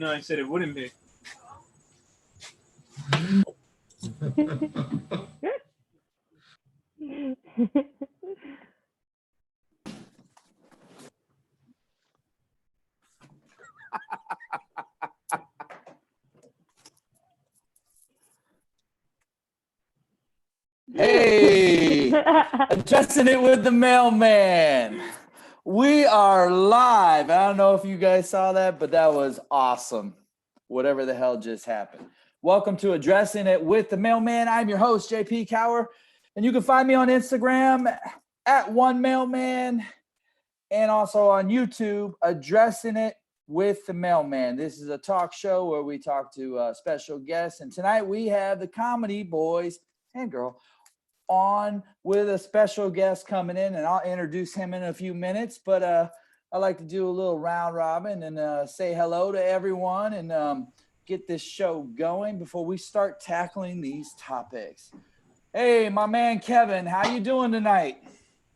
No, I said it wouldn't be. Hey, addressing it with the mailman. We are live. I don't know if you guys saw that, but that was awesome. Whatever the hell just happened. Welcome to Addressing It with the Mailman. I'm your host, JP Cower, and you can find me on Instagram at @OneMailman and also on YouTube, Addressing It with the Mailman. This is a talk show where we talk to special guests, and tonight we have the comedy boys and girl on with a special guest coming in, and I'll introduce him in a few minutes, but I like to do a little round robin and say hello to everyone and get this show going before we start tackling these topics. Hey, my man Kevin, how you doing tonight?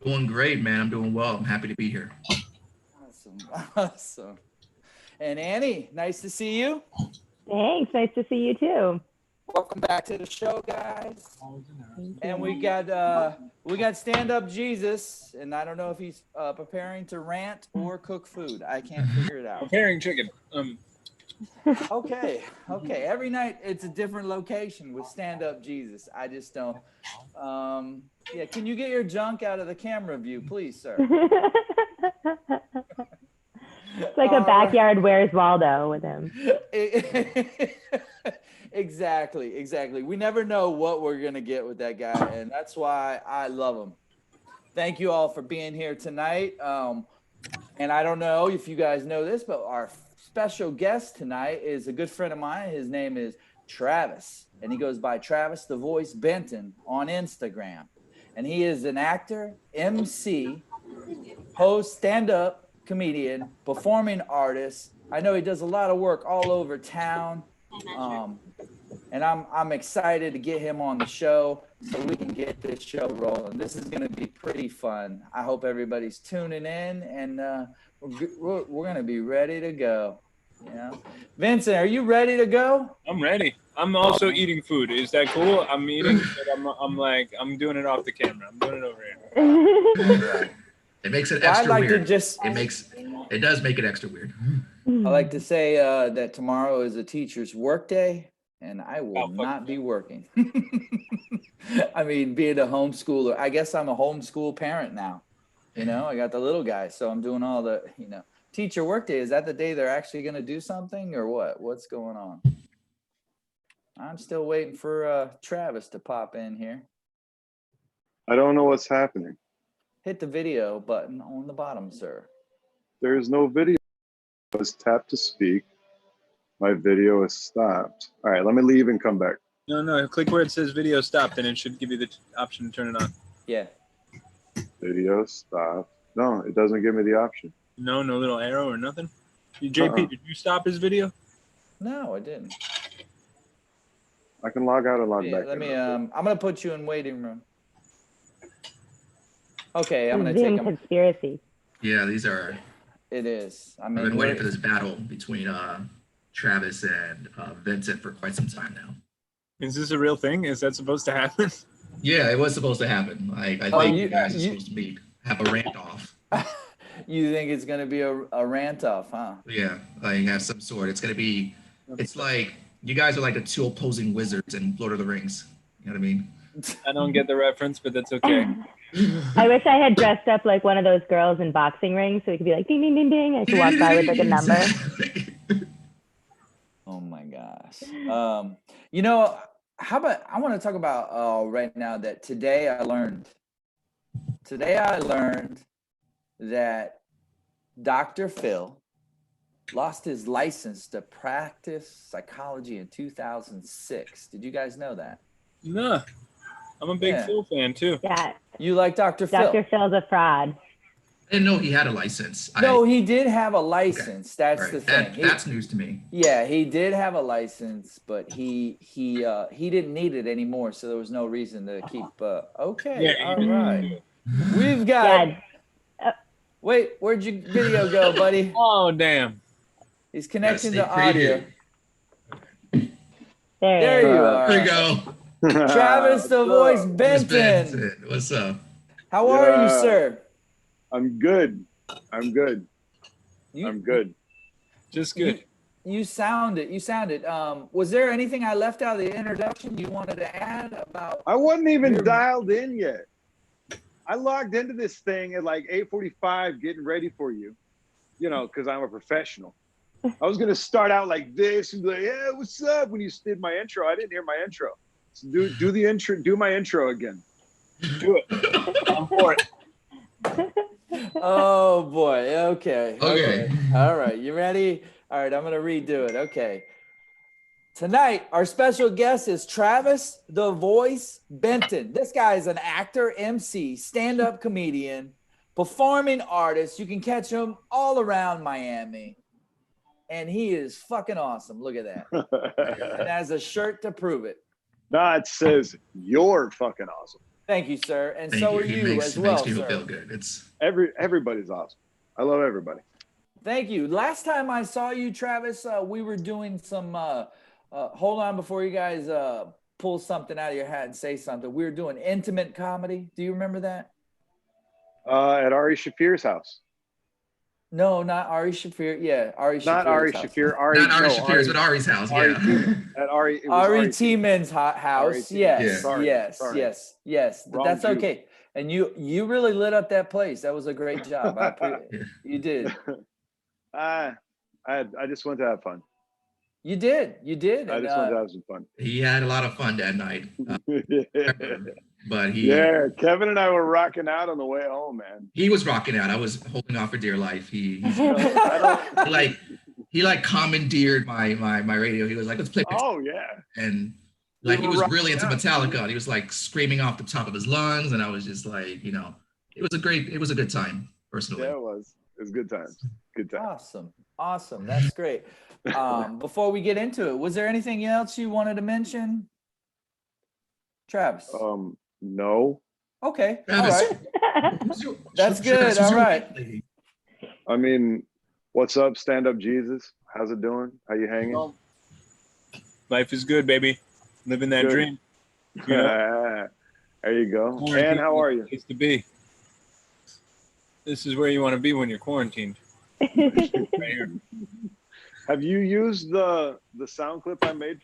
Doing great, man. I'm doing well. I'm happy to be here. Awesome. And Annie, nice to see you. Thanks. Nice to see you too. Welcome back to the show, guys. And we got Stand Up Jesus, and I don't know if he's preparing to rant or cook food. I can't figure it out. Preparing chicken. Okay. Every night it's a different location with Stand Up Jesus. I just don't. Yeah, can you get your junk out of the camera view, please, sir? It's like a backyard Where's Waldo with him. Exactly. We never know what we're going to get with that guy, and that's why I love him. Thank you all for being here tonight. And I don't know if you guys know this, but our special guest tonight is a good friend of mine. His name is Travis, and he goes by Travis the Voice Benton on Instagram. And he is an actor, MC, host, stand-up comedian, performing artist. I know he does a lot of work all over town. And I'm excited to get him on the show so we can get this show rolling. This is going to be pretty fun. I hope everybody's tuning in, and we're going to be ready to go. Yeah, Vincent, are you ready to go? I'm ready. I'm also eating food. Is that cool? I'm eating, but I'm doing it off the camera. I'm doing it over here. It makes it extra I'd like weird. to just. It does make it extra weird. I like to say that tomorrow is a teacher's work day, and I will not be working. I mean, being a homeschooler, I guess I'm a homeschool parent now. You know, I got the little guy, so I'm doing all the, teacher work day. Is that the day they're actually going to do something or what? What's going on? I'm still waiting for Travis to pop in here. I don't know what's happening. Hit the video button on the bottom, sir. There is no video. I was tapped to speak. My video is stopped. All right, let me leave and come back. No. Click where it says video stopped, and it should give you the option to turn it on. Yeah. Video stopped. No, it doesn't give me the option. No little arrow or nothing? JP, Did you stop his video? No, I didn't. I can log out and log back. Let me. I'm gonna put you in waiting room. Okay, I'm gonna take Zoom him. conspiracy. Yeah, these are. It is. I've been waiting for this battle between Travis and Vincent for quite some time now. Is this a real thing? Is that supposed to happen? Yeah, it was supposed to happen. I think you guys are supposed to have a rant off. You think it's gonna be a rant off, huh? Yeah, like have some sort. It's gonna be. It's like you guys are like the two opposing wizards in Lord of the Rings. You know what I mean? I don't get the reference, but that's okay. I wish I had dressed up like one of those girls in boxing rings so we could be like ding ding ding ding. I could walk by with like a number. Oh my gosh. How about I want to talk about right now that today I learned that Dr. Phil lost his license to practice psychology in 2006. Did you guys know that? No. I'm a big Phil fan too. Yeah. You like Dr. Phil? Dr. Phil's a fraud. I didn't know he had a license. No, he did have a license. Okay. That's right. The thing. That's news to me. Yeah, he did have a license, but he didn't need it anymore, so there was no reason to keep. Okay, yeah, all right. We've got. Wait, where'd your video go, buddy? Oh damn! He's connecting Sneak to audio. preview. There you are. There you go. Travis the Voice Where's Benton. What's up? How are you, Yeah. sir? I'm good. I'm good. I'm good. Just good. You sounded. Was there anything I left out of the introduction you wanted to add about? I wasn't even dialed in yet. I logged into this thing at like 8:45, getting ready for you. You know, because I'm a professional. I was gonna start out like this and be like, "Yeah, what's up?" When you did my intro, I didn't hear my intro. So do the intro. Do my intro again. Do it. I'm for it. Oh boy. Okay. Okay. All right. You ready? All right. I'm gonna redo it. Okay. Tonight, our special guest is Travis the Voice Benton. This guy is an actor, MC, stand-up comedian, performing artist. You can catch him all around Miami. And he is fucking awesome. Look at that. And has a shirt to prove it. Nah, it says you're fucking awesome. Thank you, sir. And Thank so you. are you as It well, makes people sir. feel good. It's Everybody's awesome. I love everybody. Thank you. Last time I saw you, Travis, we were doing some. Hold on, before you guys pull something out of your hat and say something. We were doing intimate comedy. Do you remember that? At Ari Shafir's house. No, not Ari Shafir. Yeah, Ari Shafir's Not Ari house. Shafir. Ari, not Ari no, Shafir's, but Ari's house. Ari Yeah. Tiemann. At Ari, it was Ari Ari Tieman's house. Ari Tiemann. Yes, Yeah. Sorry, yes, sorry. yes. But Wrong that's Jew. okay. And you really lit up that place. That was a great job. Yeah. You did. I just went to have fun. You did. I And, just went to have some fun. He had a lot of fun that night. But Yeah, Kevin and I were rocking out on the way home, man. he was rocking out. I was holding on for dear life. He commandeered my radio. He was like, let's play. Oh yeah. And like he were was rocking really into out. Metallica. And he was like screaming off the top of his lungs. And I was just like, you know, it was a good time, personally. Yeah, it was. It was good times. Good times. Awesome. That's great. Before we get into it, was there anything else you wanted to mention, Travis? No. Okay. Travis, All right. That's good. Travis, All who's your right. lady? I mean, what's up, stand up Jesus? How's it doing? How you hanging? Life is good, baby. Living that Good. dream. You know? There you go. Quarantine And how are is you? the place to be. This is where you want to be when you're quarantined. Right here. Have you used the sound clip I made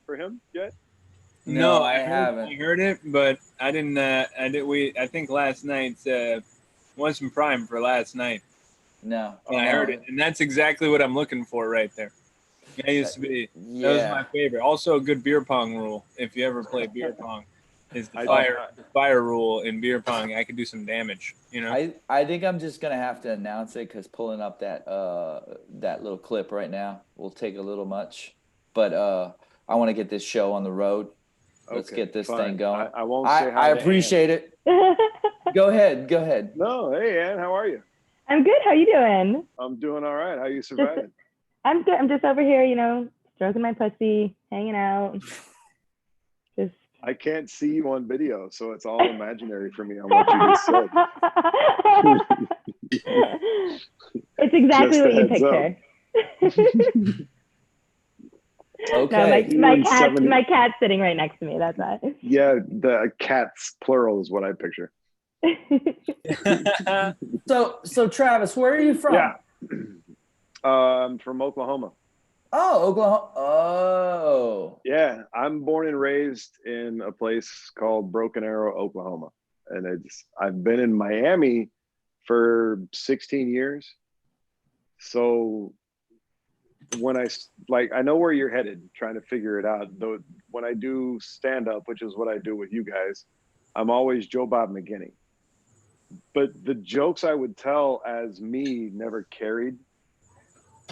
for him yet? No, I heard- haven't. I heard it, but I didn't. I think last night's wasn't prime for last night. No. And I heard it, and that's exactly what I'm looking for right there. That used to be. That was my favorite. Also, a good beer pong rule. If you ever play beer pong, is the fire rule in beer pong. I could do some damage. You know. I think I'm just gonna have to announce it because pulling up that little clip right now will take a little much. But I want to get this show on the road. Let's get this thing going. I won't say hi I to appreciate it. Go ahead. No, hey Ann, how are you? I'm good. How you doing? I'm doing all right. How you surviving? I'm good. I'm just over here, stroking my pussy, hanging out. Just. I can't see you on video, so it's all imaginary for me on what you just said. It's exactly Just a what you heads picture. Okay. No, my cat's sitting right next to me. That's why. Yeah, the cats plural is what I picture. So Travis, where are you from? Yeah. I'm from Oklahoma. Oh, Oklahoma. Oh. Yeah, I'm born and raised in a place called Broken Arrow, Oklahoma. And I've been in Miami for 16 years. So when I know where you're headed, trying to figure it out. Though when I do stand up, which is what I do with you guys, I'm always Joe Bob McGinney. But the jokes I would tell as me never carried.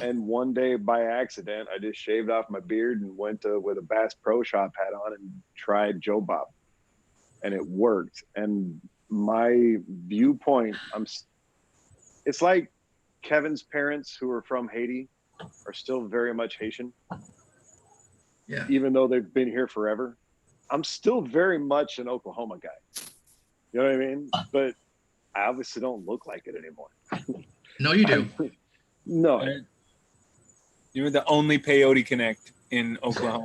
And one day by accident, I just shaved off my beard and went with a Bass Pro Shop hat on and tried Joe Bob. And it worked. And my viewpoint, it's like Kevin's parents who are from Haiti are still very much Haitian. Yeah. Even though they've been here forever. I'm still very much an Oklahoma guy. You know what I mean? But I obviously don't look like it anymore. No, you do. No. You were the only peyote connect in Oklahoma.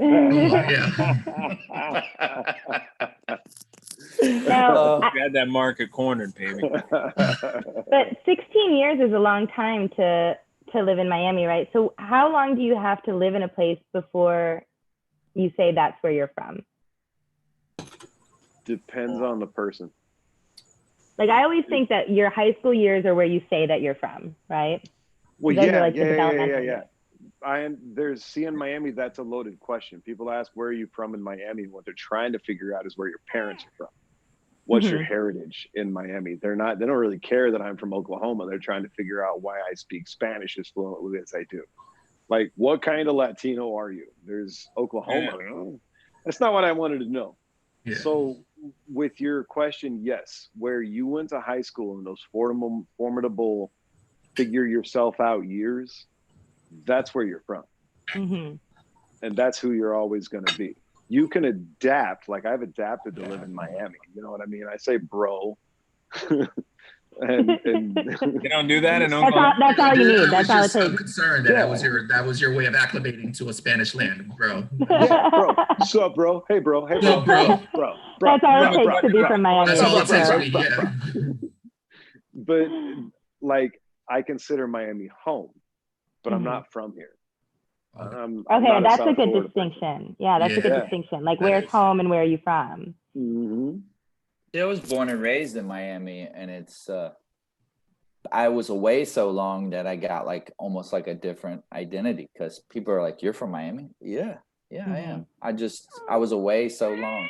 Now, You had that market cornered, baby. but 16 years is a long time to live in Miami, right? So how long do you have to live in a place before you say that's where you're from? Depends on the person. Like, I always think that your high school years are where you say that you're from, right? Well, Those are yeah, like the developmental yeah. years. There's see in Miami, that's a loaded question. People ask where are you from in Miami, and what they're trying to figure out is where your parents are from. What's your heritage in Miami? They don't really care that I'm from Oklahoma. They're trying to figure out why I speak Spanish as fluently as I do. Like, what kind of Latino are you? There's Oklahoma. Yeah. That's not what I wanted to know. Yeah. So with your question, yes, where you went to high school in those formidable figure yourself out years, that's where you're from. Mm-hmm. And that's who you're always going to be. You can adapt. Like, I've adapted to live in Miami. You know what I mean? I say bro. and You don't do that in Oklahoma? That's all you need. That's all it I'm takes. concerned that that was your way of acclimating to a Spanish land, bro. Yeah, bro. What's up, bro? Hey, bro. Hey, bro. Bro. Bro. That's all it takes to be from Miami. That's all it takes to be, yeah. But, like, I consider Miami home, but I'm not from here. I'm Okay, that's a good Florida distinction. person. Yeah, that's a good distinction. Like, where's home and where are you from? Mm-hmm. I was born and raised in Miami, and it's I was away so long that I got like almost like a different identity, because people are like, "You're from Miami?" Yeah, I am. I was away so long,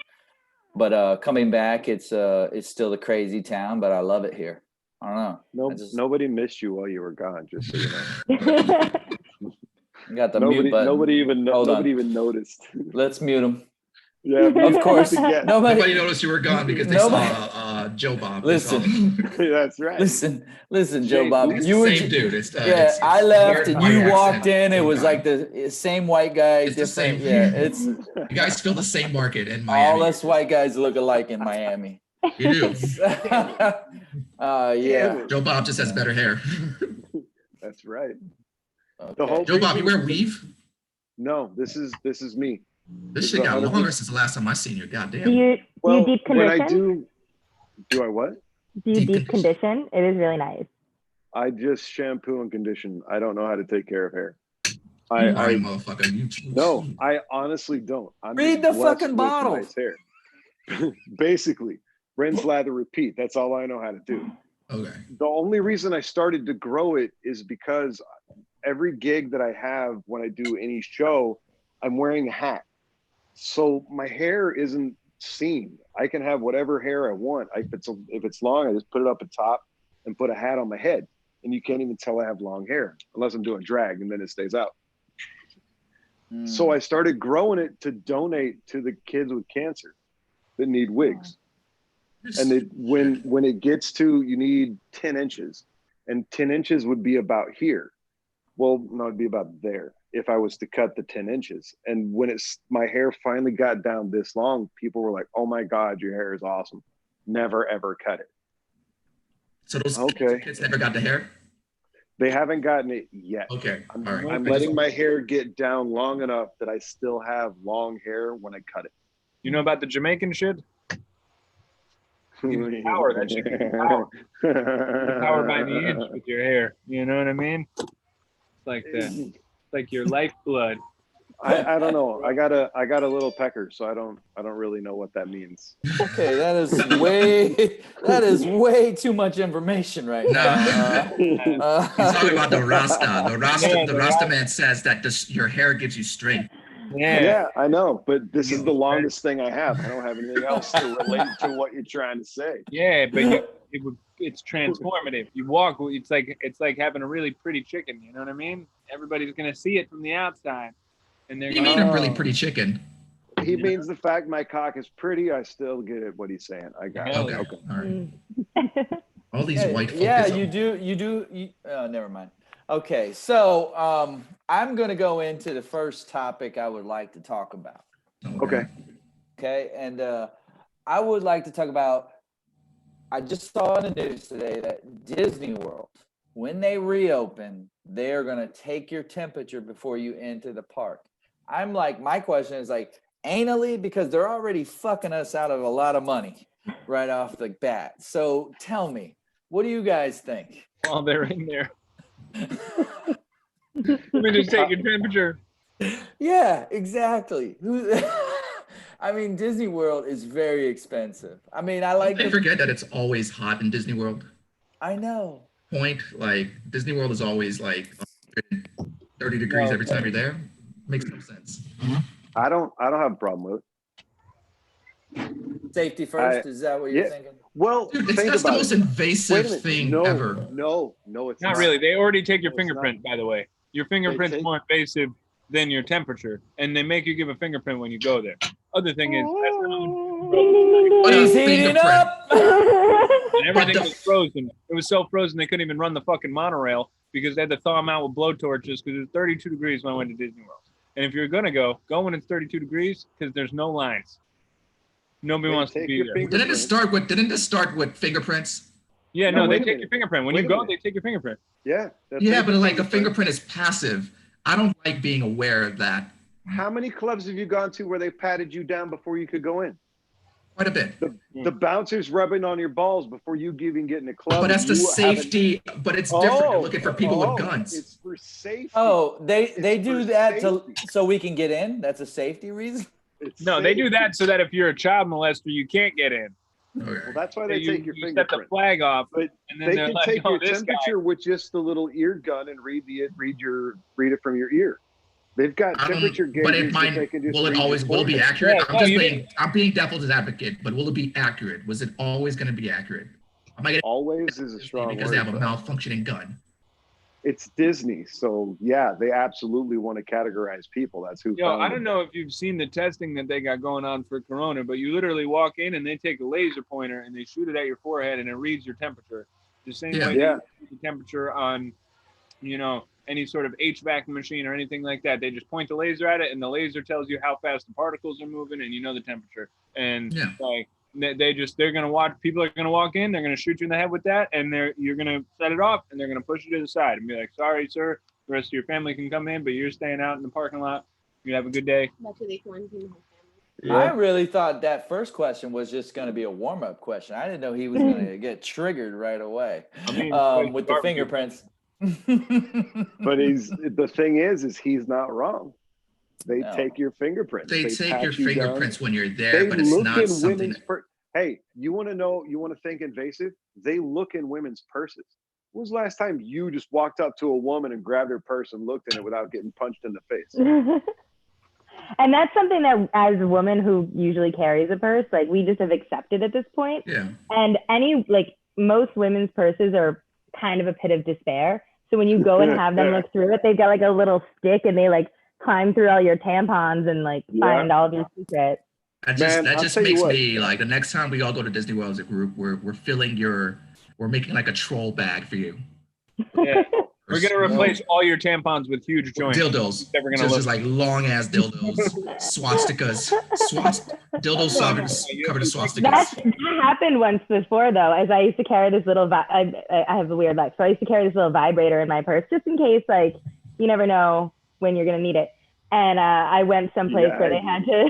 but coming back, it's still a crazy town, but I love it here. I don't know. Nobody missed you while you were gone, just so you know. Got the mute button. Nobody even noticed. Let's mute him. Yeah, of course. Nobody noticed you were gone because they saw Joe Bob. Listen, that's right. Listen, Joe Bob. You were the same dude. It's I left and you walked in. It was guy. like the same white guy, it's different. The same. Yeah, it's. You guys fill the same market in Miami. All us white guys look alike in Miami. You do. Yeah. Joe Bob just has better hair. That's right. Okay. Joe Bob, you wear weave? No, this is me. This shit got longer since the last time I seen you. Goddamn. Do you deep condition? When I do I what? Do you deep condition? It is really nice. I just shampoo and condition. I don't know how to take care of hair. Motherfucker. No, I honestly don't. Read the fucking bottle. Nice hair. Basically, rinse, lather, repeat. That's all I know how to do. Okay. The only reason I started to grow it is because every gig that I have, when I do any show, I'm wearing a hat. So my hair isn't seen. I can have whatever hair I want. If it's long, I just put it up at top and put a hat on my head. And you can't even tell I have long hair unless I'm doing drag, and then it stays out. So I started growing it to donate to the kids with cancer that need wigs. And when it gets to, you need 10 inches, and 10 inches would be about here. Well, no, it'd be about there if I was to cut the 10 inches. And when my hair finally got down this long, people were like, "Oh my God, your hair is awesome. Never, ever cut it." So those kids never got the hair? They haven't gotten it yet. Okay. I'm right. letting my hair get down long enough that I still have long hair when I cut it. You know about the Jamaican shit? Power, that shit gives you power. Power by the inch with your hair. You know what I mean? It's like that. It's like your lifeblood. I don't know. I got a little pecker, so I don't really know what that means. Okay, that is way too much information right now. He's talking about the Rasta. The Rasta man says that your hair gives you strength. Yeah, I know, but this is the longest thing I have. I don't have anything else to relate to what you're trying to say. Yeah, but it's transformative. You walk, it's like having a really pretty chicken. You know what I mean? Everybody's gonna see it from the outside, and they're You mean a really pretty chicken? He means the fact my cock is pretty. I still get it. What he's saying, I got it. Okay. All right. All these white folks. Yeah, you do. Never mind. Okay, so I'm going to go into the first topic I would like to talk about. Okay. Okay, and I would like to talk about, I just saw in the news today that Disney World when they reopen, they are going to take your temperature before you enter the park. I'm like, my question is like, anally, because they're already fucking us out of a lot of money right off the bat. So tell me, what do you guys think? While they're in there. Let me just take your temperature. Yeah, exactly. I mean, Disney World is very expensive. I mean, I like. They forget that it's always hot in Disney World. I know. Like Disney World is always like 30 degrees every time you're there. Makes no sense. I don't have a problem with it. Safety first. Is that what you're thinking? Well, Dude, that's the most invasive thing ever. No, it's not really. They already take your fingerprint, by the way. Your fingerprint's more invasive than your temperature, and they make you give a fingerprint when you go there. Other thing is, he's heating up. And everything was frozen. It was so frozen they couldn't even run the fucking monorail because they had to thaw them out with blowtorches because it was 32 degrees when I went to Disney World. And if you're gonna go when it's 32 degrees because there's no lines. Nobody wants to be there. Didn't it start with fingerprints? Yeah, no, they take your fingerprint. When you go, they take your fingerprint. Yeah. Yeah, but like a fingerprint is passive. I don't like being aware of that. How many clubs have you gone to where they patted you down before you could go in? Quite a bit. The bouncers rubbing on your balls before you even get in a club. But that's the safety. But it's different. They're looking for people with guns. It's for safety. Oh, they do that so we can get in? That's a safety reason? They do that so that if you're a child molester, you can't get in. Well, that's why they take your set fingerprint. the flag off, but and then they they're can like, take your this temperature with just the little ear gun and read it from your ear. They've got temperature gauges that they can just. Will it be accurate? I'm being devil's advocate, but will it be accurate? Was it always going to be accurate? Always is a strong word. Because they have a malfunctioning gun. It's Disney, so yeah, they absolutely want to categorize people. That's who. I don't know if you've seen the testing that they got going on for Corona, but you literally walk in and they take a laser pointer and they shoot it at your forehead and it reads your temperature. The same way they read the temperature on, any sort of HVAC machine or anything like that. They just point the laser at it and the laser tells you how fast the particles are moving and you know the temperature. And they're gonna watch. People are gonna walk in. They're gonna shoot you in the head with that, and you're gonna set it off, and they're gonna push you to the side and be like, "Sorry, sir. The rest of your family can come in, but you're staying out in the parking lot. You have a good day." That's where they quarantine the whole family. Yeah. I really thought that first question was just going to be a warm-up question. I didn't know he was going to get triggered right away with the fingerprints. But the thing is he's not wrong. They take your fingerprints. They take your fingerprints when you're there, but it's not something. Hey, you want to think invasive? They look in women's purses. When was the last time you just walked up to a woman and grabbed her purse and looked in it without getting punched in the face? And that's something that, as a woman who usually carries a purse, like we just have accepted at this point. Yeah. And most women's purses are kind of a pit of despair. So when you go and have them look through it, they've got like a little stick and they climb through all your tampons and find all of your secrets. That just makes me like the next time we all go to Disney World as a group, we're making like a troll bag for you. Yeah. We're gonna replace all your tampons with huge joints. Dildos. Just like long ass dildos, swastikas, dildos covered in swastikas. That happened once before though, as I used to carry this little. I have a weird life, so I used to carry this little vibrator in my purse just in case, you never know when you're gonna need it. And I went someplace where they had to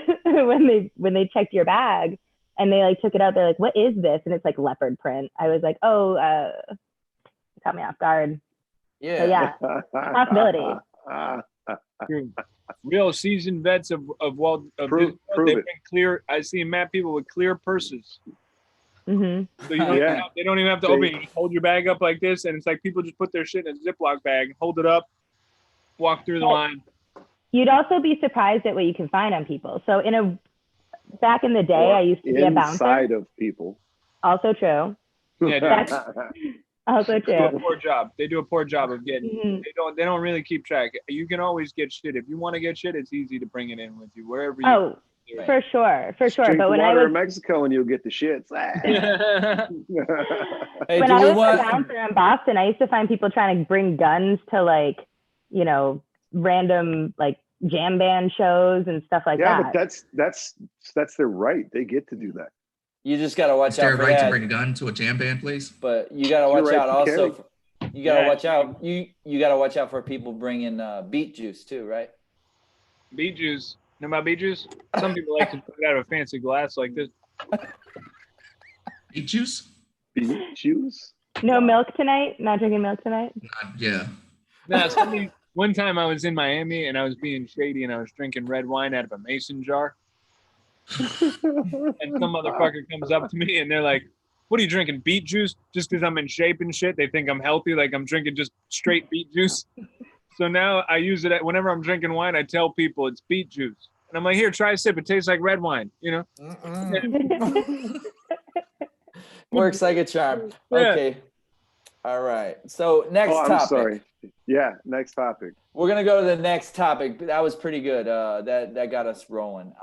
when they checked your bag and they took it out. They're like, "What is this?" And it's like leopard print. I was like, "Oh, it caught me off guard." Yeah. So, possibility. Real seasoned vets of prove they've it. been clear. I see mad people with clear purses. Mm-hmm. So they don't even have to open it. You hold your bag up like this, and it's like people just put their shit in a Ziploc bag, hold it up, walk through the line. You'd also be surprised at what you can find on people. So back in the day, I used to be a bouncer. Inside of people. Also true. Yeah, also true. They do a poor job of getting. Mm-hmm. They don't really keep track. You can always get shit if you want to get shit. It's easy to bring it in with you wherever you. Oh, for sure. Drink but when water I was in Mexico, and you'll get the shits. Hey, when I was a bouncer in Boston, I used to find people trying to bring guns to random jam band shows and stuff like that. Yeah, but that's their right. They get to do that. You just got to watch out for right that. to bring a gun to a jam band, please? But you got to watch out also You gotta watch out. You gotta watch out for people bringing beet juice too, right? Beet juice. Know about beet juice? Some people like to put it out of a fancy glass like this. Beet juice? Beet juice? No milk tonight? Not drinking milk tonight? Yeah. Nah, one time I was in Miami and I was being shady and I was drinking red wine out of a mason jar. And some motherfucker comes up to me and they're like, "What are you drinking? Beet juice?" Just because I'm in shape and shit, they think I'm healthy, like I'm drinking just straight beet juice. So now I use it whenever I'm drinking wine. I tell people it's beet juice, and I'm like, "Here, try a sip. It tastes like red wine." You know. Works like a charm. Yeah. Okay. All right. So next I'm topic. sorry. Yeah, next topic. We're gonna go to the next topic. That was pretty good. That got us rolling.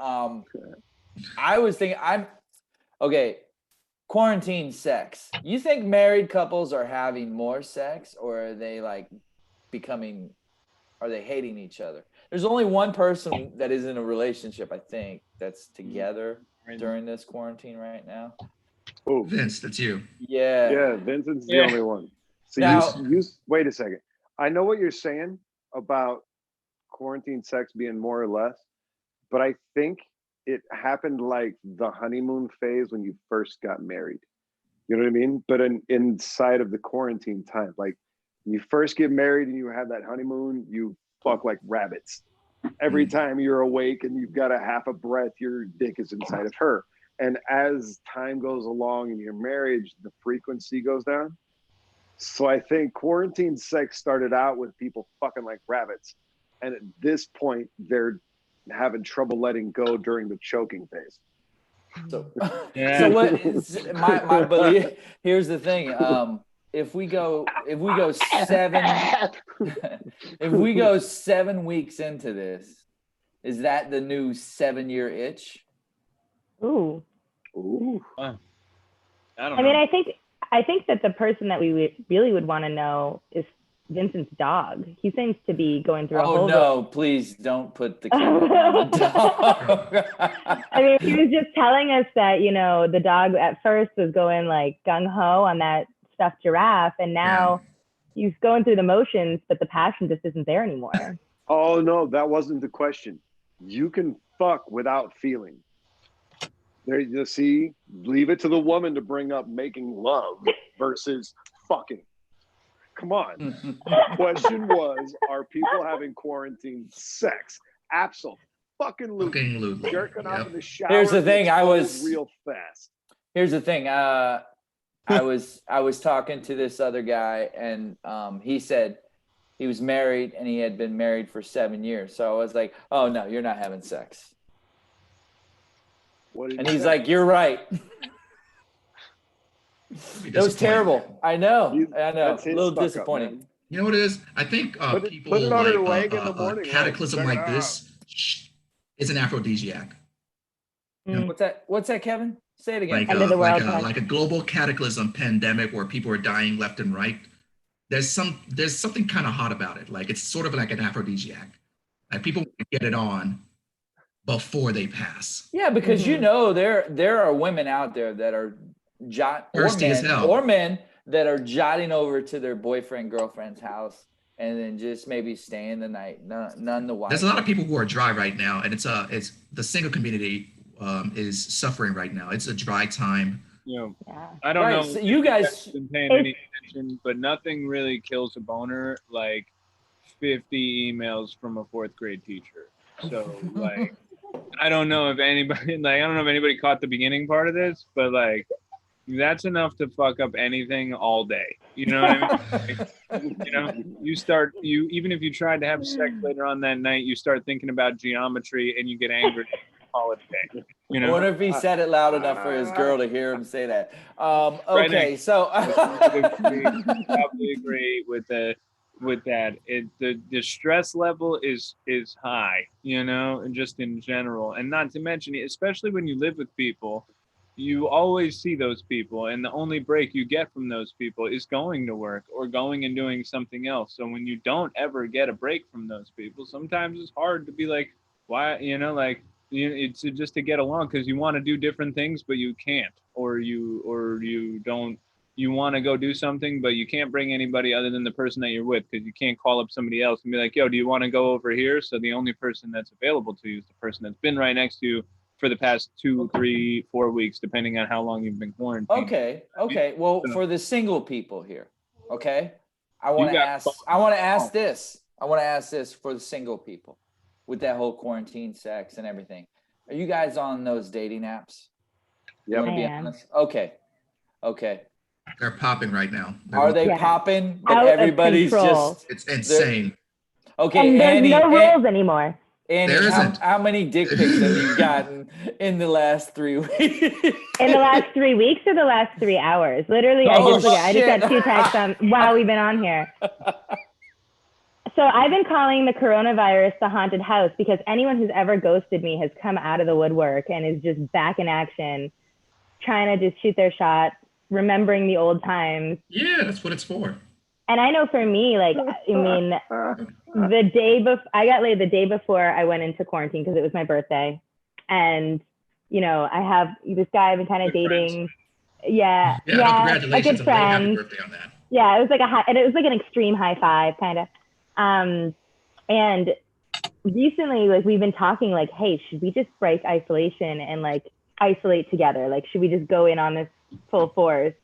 I was thinking okay. Quarantine sex. You think married couples are having more sex, or are they like are they hating each other? There's only one person that is in a relationship, I think, that's together during this quarantine right now. Oh, Vince, that's you. Yeah. yeah, Vincent's the only one. So Now- you wait a second. I know what you're saying about quarantine sex being more or less, but I think it happened like the honeymoon phase when you first got married. You know what I mean? But inside of the quarantine time, like you first get married and you have that honeymoon, you fuck like rabbits. Every time you're awake and you've got a half a breath, your dick is inside of her. And as time goes along in your marriage, the frequency goes down. So I think quarantine sex started out with people fucking like rabbits. And at this point, they're having trouble letting go during the choking phase. So, Yeah. so what is my belief? Here's the thing. If we go 7 weeks into this, is that the new 7-year itch? Ooh. Ooh. I don't know. I mean, I think that the person that we really would want to know is Vincent's dog. He seems to be going through a whole. Oh no! Please don't put the camera on the dog. I mean, he was just telling us that the dog at first was going like gung ho on that stuffed giraffe, and now he's going through the motions, but the passion just isn't there anymore. Oh no, that wasn't the question. You can fuck without feeling. There you see, leave it to the woman to bring up making love versus fucking. Come on. The question was, are people having quarantine sex? Absolutely. Jerking off in the shower. Here's the thing. I was real fast. Here's the thing. I was talking to this other guy, and he said he was married and he had been married for 7 years. So I was like, "Oh no, you're not having sex." And he's like, "You're right." It was terrible. I know. A little disappointing. You know what it is? I think people put it on like her leg in the morning, cataclysm right? like this is an aphrodisiac. What's that, Kevin? Say it again. Like a global cataclysm pandemic where people are dying left and right. There's something kind of hot about it. Like it's sort of like an aphrodisiac. Like people get it on before they pass. Yeah, because there are women out there that are or men that are jotting over to their boyfriend, girlfriend's house and then just maybe staying the night. None the wife. There's a lot of people who are dry right now, and it's the single community is suffering right now. It's a dry time. I don't know. So you guys been paying any attention, but nothing really kills a boner like 50 emails from a 4th grade teacher. So like, I don't know if anybody caught the beginning part of this, but like, that's enough to fuck up anything all day. You know what I mean? Like, even if you tried to have sex later on that night, you start thinking about geometry and you get angry. Call it a day. I wonder if he said it loud enough for his girl to hear him say that. Right okay, so probably agree with that. The stress level is high, and just in general, and not to mention, especially when you live with people, you always see those people, and the only break you get from those people is going to work or going and doing something else. So when you don't ever get a break from those people, sometimes it's hard to be like, why, it's just to get along because you want to do different things, but you can't, or you don't you want to go do something, but you can't bring anybody other than the person that you're with, because you can't call up somebody else and be like, yo, do you want to go over here? So the only person that's available to you is the person that's been right next to you for the past 2, 3, 4 weeks, depending on how long you've been quarantined. Okay. Well, for the single people here, okay, I want to ask this for the single people with that whole quarantine sex and everything. Are you guys on those dating apps? Yep. To be honest? Okay. They're popping right now. Are they Yeah. popping? But Out of everybody's control. just It's insane. okay. And there's Annie, no rules anymore. Annie, There isn't. how many dick pics have you gotten in the last 3 weeks? In the last 3 weeks or the last 3 hours? Literally, I just got 2 texts while we've been on here. So I've been calling the coronavirus the haunted house, because anyone who's ever ghosted me has come out of the woodwork and is just back in action, trying to just shoot their shot, remembering the old times. Yeah, that's what it's for. And I know for me, like, I mean, I got laid the day before I went into quarantine because it was my birthday. And, you know, I have this guy I've been kind of dating. Yeah. No, congratulations. A good friend. Happy birthday on that. Yeah, it was like an extreme high five, kind of. And recently, like, we've been talking, like, hey, should we just break isolation and like isolate together? Like, should we just go in on this full force?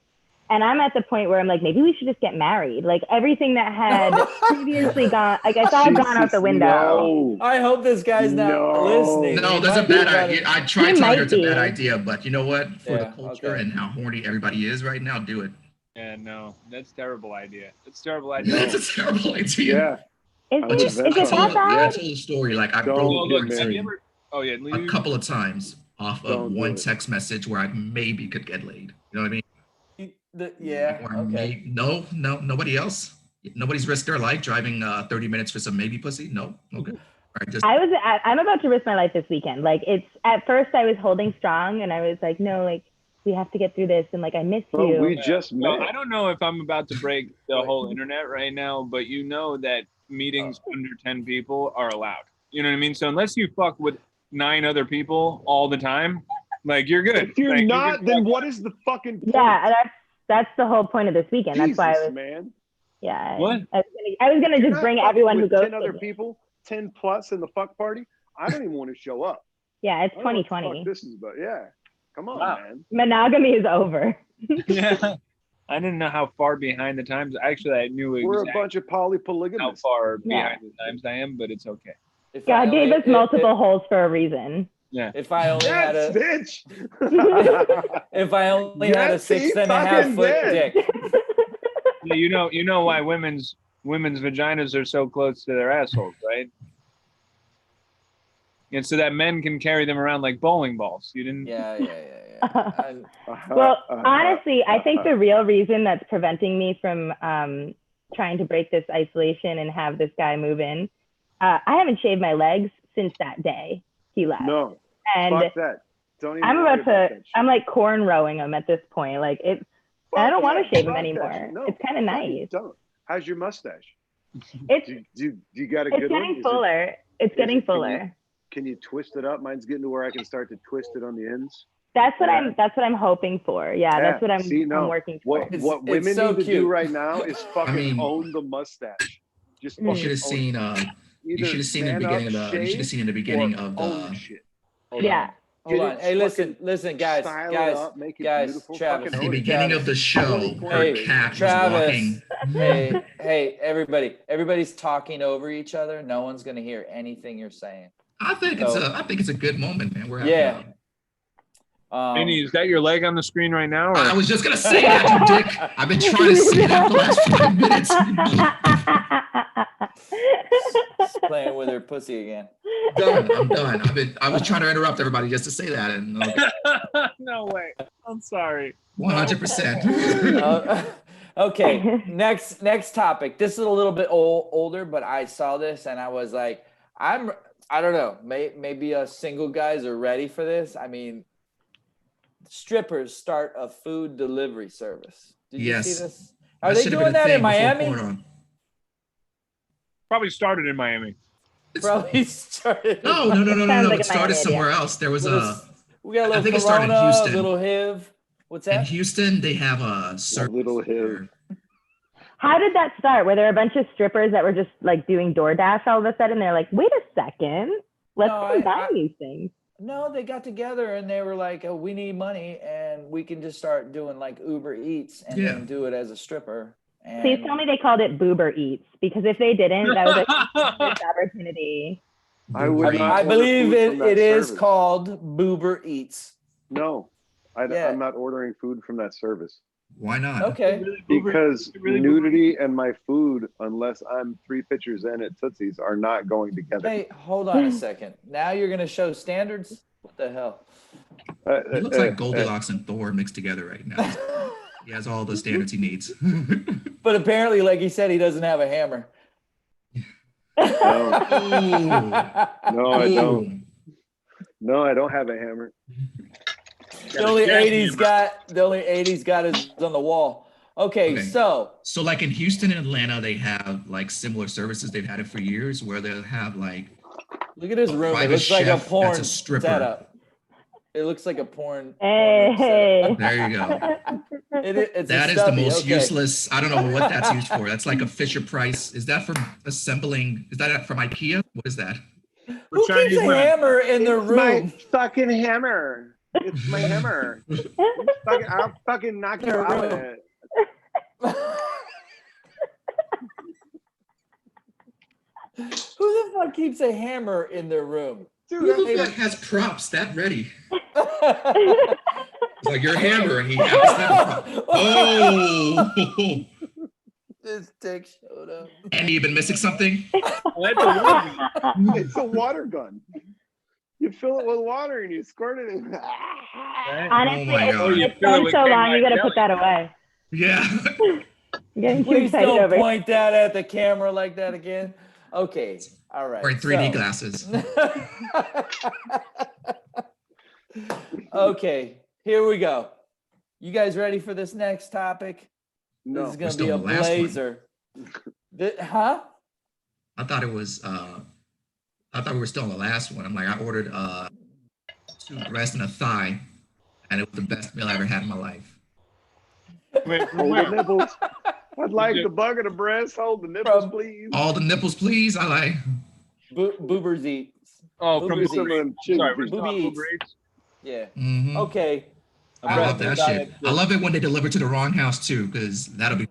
And I'm at the point where I'm like, maybe we should just get married. Like, everything that had previously gone, like, it's all gone out the window. No. I hope this guy's not listening. No, that's a bad idea. I tried telling her it's a bad be. idea, but you know what? For the Yeah, culture okay. and how horny everybody is right now, do it. Yeah, no, that's a terrible idea. It's a terrible idea. It's a terrible idea. Yeah. Is I it, would is bet it so. that I bad? told the story. Like I Don't broke Well, get look, married. have you ever? Oh yeah, a couple of times off of Don't do one it. text message where I maybe could get laid. You know what I mean? Yeah. Or Okay. nobody else. Nobody's risked their life driving 30 minutes for some maybe pussy. No. Okay. All right, just I'm about to risk my life this weekend. Like, it's, at first I was holding strong and I was like, no, like, we have to get through this. And like, I miss Bro, you. we just Well, met. I don't know if I'm about to break the whole internet right now, but you know that meetings under 10 people are allowed. You know what I mean? So unless you fuck with 9 other people all the time, like, you're good. If you're Like, not, good. then what is the fucking point? Yeah, that's the whole point of this weekend. Jesus, That's why I was, man. yeah. What? I was gonna You're just not bring fucking everyone who with goes 10 other people, 10 plus in the fuck party. I don't even want to show up. Yeah, it's I don't know what the 2020. fuck this is, but yeah. Come on, Wow. man. Monogamy is over. Yeah. I didn't know how far behind the times. Actually, I knew We're a exactly bunch of how polypolygamists. far Yeah. behind the times I am, but it's okay. If God I gave only- us multiple holes for a reason. Yeah. If I only had Yes, a bitch. if I only had a Yes, see, 6.5 fucking foot dead. dick. Yeah, you know why women's vaginas are so close to their assholes, right? And so that men can carry them around like bowling balls. You didn't? Yeah. Well, honestly, I think the real reason that's preventing me from trying to break this isolation and have this guy move in, I haven't shaved my legs since that day he left. No, and fuck that. Don't even I'm worry about to, that shit. I'm like cornrowing him at this point. Like, I don't want to shave him fuck that anymore. shit. No, It's kind of fucking nice. Don't. How's your mustache? It's Do you got a it's good one? getting Is it- fuller. It's getting can you- fuller. Can you twist it up? Mine's getting to where I can start to twist it on the ends. That's what Yeah. I'm hoping for. Yeah, that's what I'm See, no, I'm working What for. what It's women so need to cute. do right now is fucking mean- own the mustache. Just Mm. You should have seen. You should have seen in the beginning of the. You should have seen in the beginning of own the. shit. Yeah. Hold Get on. it Hey, listen, guys, Style it guys, up, make it guys, beautiful, Travis. fucking At the own it. beginning of the show, Hey, her cat was Travis. walking. Hey, everybody's talking over each other. No one's gonna hear anything you're saying. I think it's a good moment, man. We're having Yeah. Minnie, is that your leg on the screen right now? Or? I was just gonna say that, you dick. I've been trying to say that for the last 5 minutes. She's playing with her pussy again. I'm done. I was trying to interrupt everybody just to say that, and No way. I'm sorry. 100%. Okay, next topic. This is a little bit older, but I saw this and I was like, I don't know. Maybe single guys are ready for this. I mean, strippers start a food delivery service. Did you Yes. see this? Are That they should have doing been a that in thing before Miami? Corona. Probably started in Miami. Probably started. No. Sounds like It a started Miami somewhere else. There was We got a I think little it started in Corona, a Houston. little HIV. What's In that? Houston, they have a service Little Hill. where- How did that start? Were there a bunch of strippers that were just like doing DoorDash all of a sudden? They're like, wait a second, let's No, combine these things. No, they got together and they were like, oh, we need money and we can just start doing like Uber Eats and Yeah. then do it as a stripper. And Please tell me they called it Boober Eats, because if they didn't, that was a missed opportunity. I would not I order believe food from that it is service. called Boober Eats. No, Yeah. I'm not ordering food from that service. Why not? Okay. Because nudity and my food, unless I'm 3 pictures in at Tootsie's, are not going together. Hey, hold on a second. Now you're going to show standards? What the hell? He looks like Goldilocks and Thor mixed together right now. He has all the standards he needs. But apparently, like he said, he doesn't have a hammer. No, no, I Ooh. don't. No, I don't have a hammer. The only 80s got is on the wall. Okay, so So like in Houston and Atlanta, they have like similar services. They've had it for years where they'll have like look at his room. It private looks like a chef porn that's a stripper. setup. It looks like a porn. Hey. There you go. It's That a is the stubby, most okay. useless. I don't know what that's used for. That's like a Fisher Price. Is that from assembling? Is that from IKEA? What is that? Who keeps a hammer in their room? fucking hammer. It's my hammer. I'll fucking knock you out with it. Who the fuck keeps a hammer in their room? Who the fuck has props that ready? It's like your hammer, and he has that prop. Oh! This dick showed up. Andy, you been missing something? It's a water gun. You fill it with water and you squirt it in. Honestly, my God. it's been so long, you gotta put that away. Yeah. I'm getting too Please excited don't over here. point that at the camera like that again. Okay, all right. Wearing 3D so- glasses. Okay, here we go. You guys ready for this next topic? This No. is going to still be a on the last one. blazer. Huh? I thought it was. I thought we were still on the last one. I'm like, I ordered 2 breasts and a thigh, and it was the best meal I ever had in my life. Wait, from Hold where? the nipples. I'd like the bug of the breast. Hold the nipples, please. All the nipples, please. I like. Boobers Eats. Oh, from Boobies Some of Uber them Eats. chicken Sorry, feet. we're still on Booby Uber Eats. Eats. Yeah. Mhm. Okay. I love that shit. I love it when they deliver to the wrong house too, because that'll be.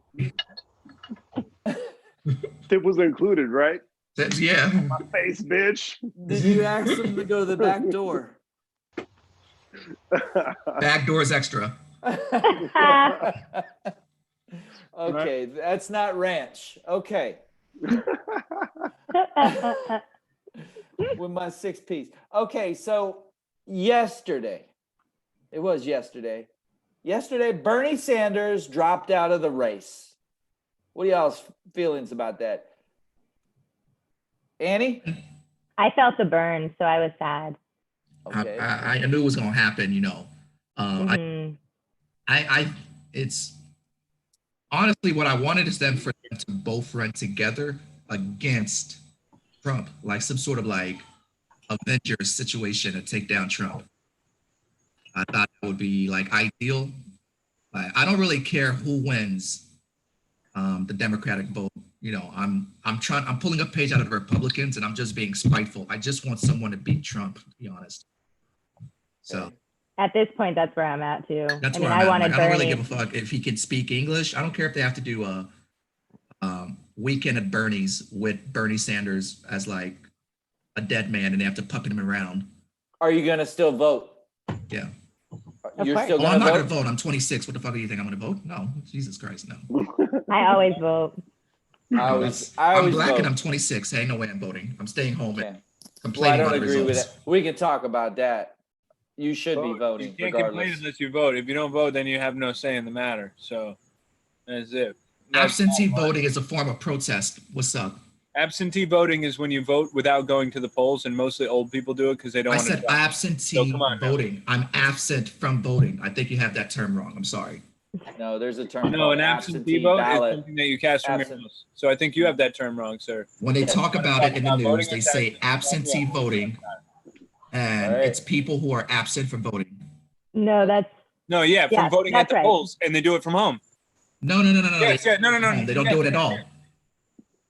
Tip was included, right? Yeah. My face, bitch. Did you ask them to go to the back door? Back doors extra. Okay, that's not ranch. Okay. With my 6-piece. Okay, so yesterday, Bernie Sanders dropped out of the race. What are y'all's feelings about that? Annie? I felt the burn, so I was sad. Okay. I knew it was gonna happen. You know. Mhm. It's honestly what I wanted is them for them to both run together against Trump, like some sort of like Avengers situation to take down Trump. I thought that would be like ideal. I don't really care who wins the Democratic vote. You know, I'm pulling a page out of the Republicans and I'm just being spiteful. I just want someone to beat Trump, to be honest. So At this point, that's where I'm at too. that's I where mean, I'm I at. wanted Like, I don't really Bernie. give a fuck if he can speak English. I don't care if they have to do a weekend at Bernie's with Bernie Sanders as like a dead man and they have to puppet him around. Are you going to still vote? Yeah. You're course. still Oh, going I'm to not gonna vote? vote. I'm 26. What the fuck do you think I'm gonna vote? No, Jesus Christ, no. I always vote. I I'm always black vote. and I'm 26. Ain't no way I'm voting. I'm staying home Okay. and Well, I complaining don't about the agree with results. that. We can talk about that. You should be You voting can't complain regardless. unless you vote. If you don't vote, then you have no say in the matter. So that's it. Absentee voting is a form of protest. What's up? Absentee voting is when you vote without going to the polls, and mostly old people do it because they don't I want to. said absentee come on now. voting. I'm absent from voting. I think you have that term wrong. I'm sorry. No, there's a term No, called an absentee vote ballot. is something that you cast from your Absent- house. So I think you have that term wrong, sir. When they talk about it in the Not voting news, they on say taxes. absentee Yeah. voting, and All right. it's people who are absent from voting. No, that's No, yeah, from Yes, voting at that's the right. polls, and they do it from home. No. Yes, yeah, no. They don't do it at all.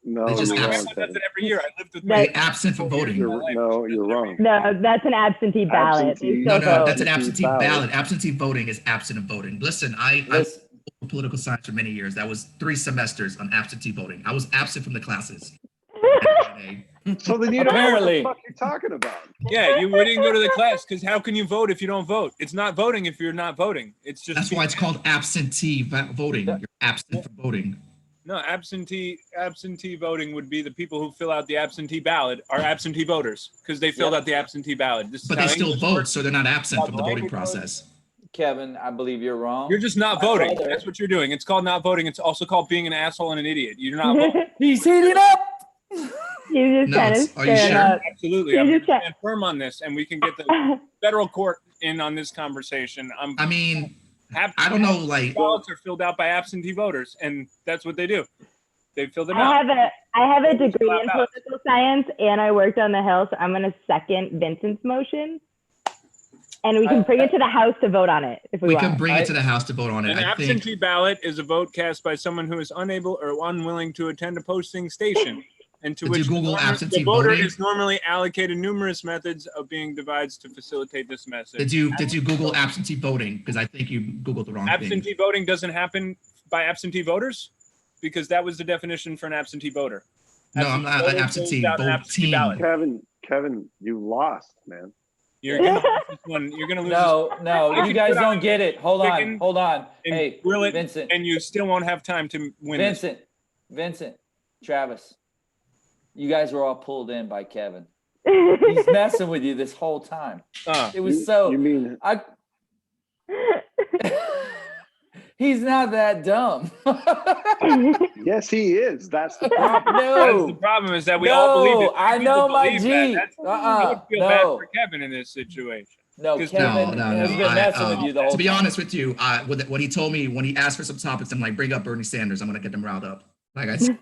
No, They just you're My wrong, grandma does Kevin. it every year. I lived with That- my They absent from 4 years voting. of my life. No, She you're does it every wrong. year. No, that's an absentee ballot. They Absentee- still No, vote. that's an Absentee absentee ballot. ballot. Absentee voting is absent of voting. Listen, I Listen, was political science for many years. That was 3 semesters on absentee voting. I was absent from the classes. So then you don't know what Apparently. the fuck you're talking about. Yeah, we didn't go to the class because how can you vote if you don't vote? It's not voting if you're not voting. It's just That's why it's called absentee voting. You're absent from voting. no absentee voting would be the people who fill out the absentee ballot are absentee voters because they filled Yep. out the absentee ballot. This is But how they still English vote, works. so they're not absent from the voting Language works. process. Kevin, I believe you're wrong. You're just not My voting. brother- That's what you're doing. It's called not voting. It's also called being an asshole and an idiot. You're not voting. He's heating up. He's just No, trying to are you stir it sure? up. Absolutely. You I'm going just to said- stand firm on this, and we can get the federal court in on this conversation. I mean, I don't know, like, ballots are filled out by absentee voters, and that's what they do. They fill them I out. have a degree in Out. political science, and I worked on the Hill, so I'm going to second Vincent's motion. And we can bring it to the House to vote on it if we we want. can bring it to the House to vote on it. An I think absentee ballot is a vote cast by someone who is unable or unwilling to attend a posting station, and to Did which you Google the absentee voter voting? is normally allocated numerous methods of being divides to facilitate this message. Did you Google absentee voting? Because I think you Googled the wrong thing. Absentee voting doesn't happen by absentee voters, because that was the definition for an absentee voter. No, I'm not an absentee fills out an absentee voting. ballot. Kevin, you lost, man. You're gonna lose this one. You're gonna lose. No, You you can guys put on don't get it. Hold on, chicken hold on. and Hey, grill it, Vincent, and you still won't have time to win. This. Vincent, Travis, you guys were all pulled in by Kevin. He's messing with you this whole time. It was You mean He's not that dumb. yes, he is. That's the problem. That's the problem is that we all believe it. I We know do my believe G. that. I would feel bad for Kevin in this situation. No, 'Cause Kevin No. has been messing with you the whole To be time. honest with you, what he told me when he asked for some topics, I'm like, bring up Bernie Sanders. I'm gonna get them riled up. Like I said.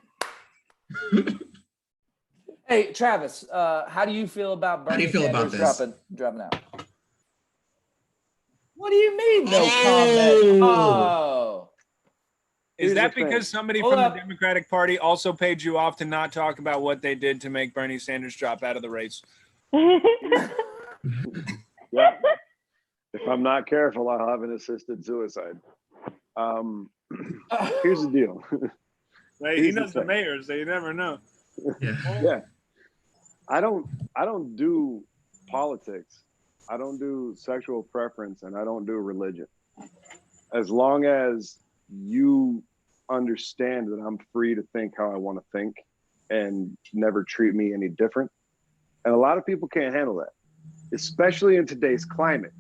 Hey, Travis, how do you feel about Bernie How do you feel about Sanders this? dropping out? What do you mean, no Oh. comment? Oh. Is Here's that the thing. because somebody Hold from up. the Democratic Party also paid you off to not talk about what they did to make Bernie Sanders drop out of the race? Yeah. If I'm not careful, I'll have an assisted suicide. Here's the deal. Right? Here's He the knows the thing. mayor, so you never know. Yeah. Yeah. I don't do politics. I don't do sexual preference, and I don't do religion. As long as you understand that I'm free to think how I want to think and never treat me any different. And a lot of people can't handle that, especially in today's climate,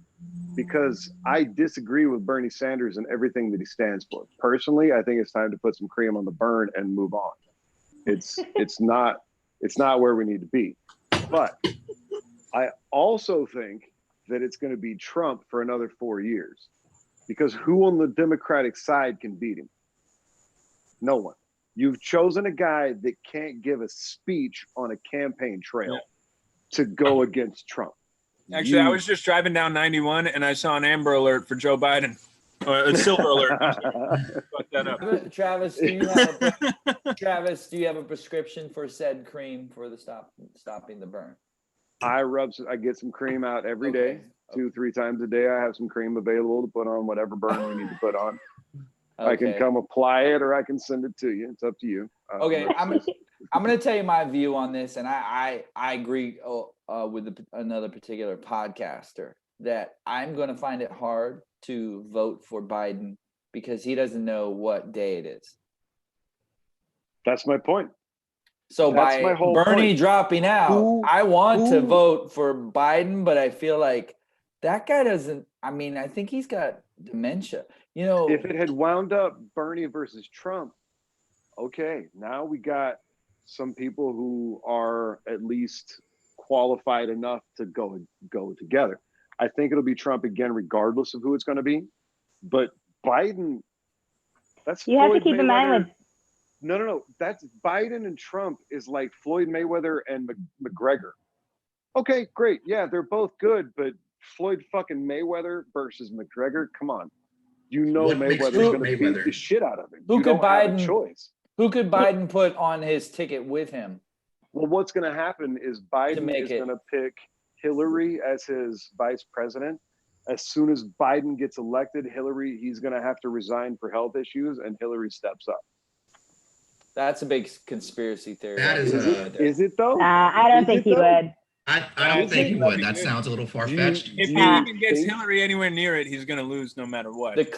because I disagree with Bernie Sanders and everything that he stands for. Personally, I think it's time to put some cream on the burn and move on. It's not where we need to be. But I also think that it's going to be Trump for another 4 years, because who on the Democratic side can beat him? No one. You've chosen a guy that can't give a speech on a campaign trail to go against Trump. Actually, I was just driving down 91 and I saw an Amber Alert for Joe Biden. Or a Silver Alert. Fuck that up. Travis, do you have a prescription for said cream for the stopping the burn? I get some cream out every day, 2-3 times a day. I have some cream available to put on whatever burn we need to put on. I can come apply it, or I can send it to you. It's up to you. Okay, I'm going to tell you my view on this, and I agree with another particular podcaster that I'm going to find it hard to vote for Biden because he doesn't know what day it is. That's my point. So That's my by whole Bernie point. dropping out, I want to who- vote for Biden, but I feel like that guy doesn't. I mean, I think he's got dementia. You know, If it had wound up Bernie versus Trump, okay, now we got some people who are at least qualified enough to go together. I think it'll be Trump again, regardless of who it's going to be. But Biden, that's You have to Floyd keep in mind Mayweather. with No. That's Biden and Trump is like Floyd Mayweather and McGregor. Okay, great. Yeah, they're both good, but Floyd fucking Mayweather versus McGregor. Come on, you know What makes Mayweather's Trump going to beat Mayweather? the shit out of him. Who You could don't have a Biden- choice. Who could Biden put on his ticket with him? Well, what's going to happen is Biden make is it- going to pick Hillary as his vice president. As soon as Biden gets elected, he's going to have to resign for health issues, and Hillary steps up. That's a big conspiracy theory. That is Is it though? I don't Is think it he though? would. I don't think he would. That sounds a little far-fetched. If he Yeah. even gets Think- Hillary anywhere near it, he's going to lose no matter what. The See,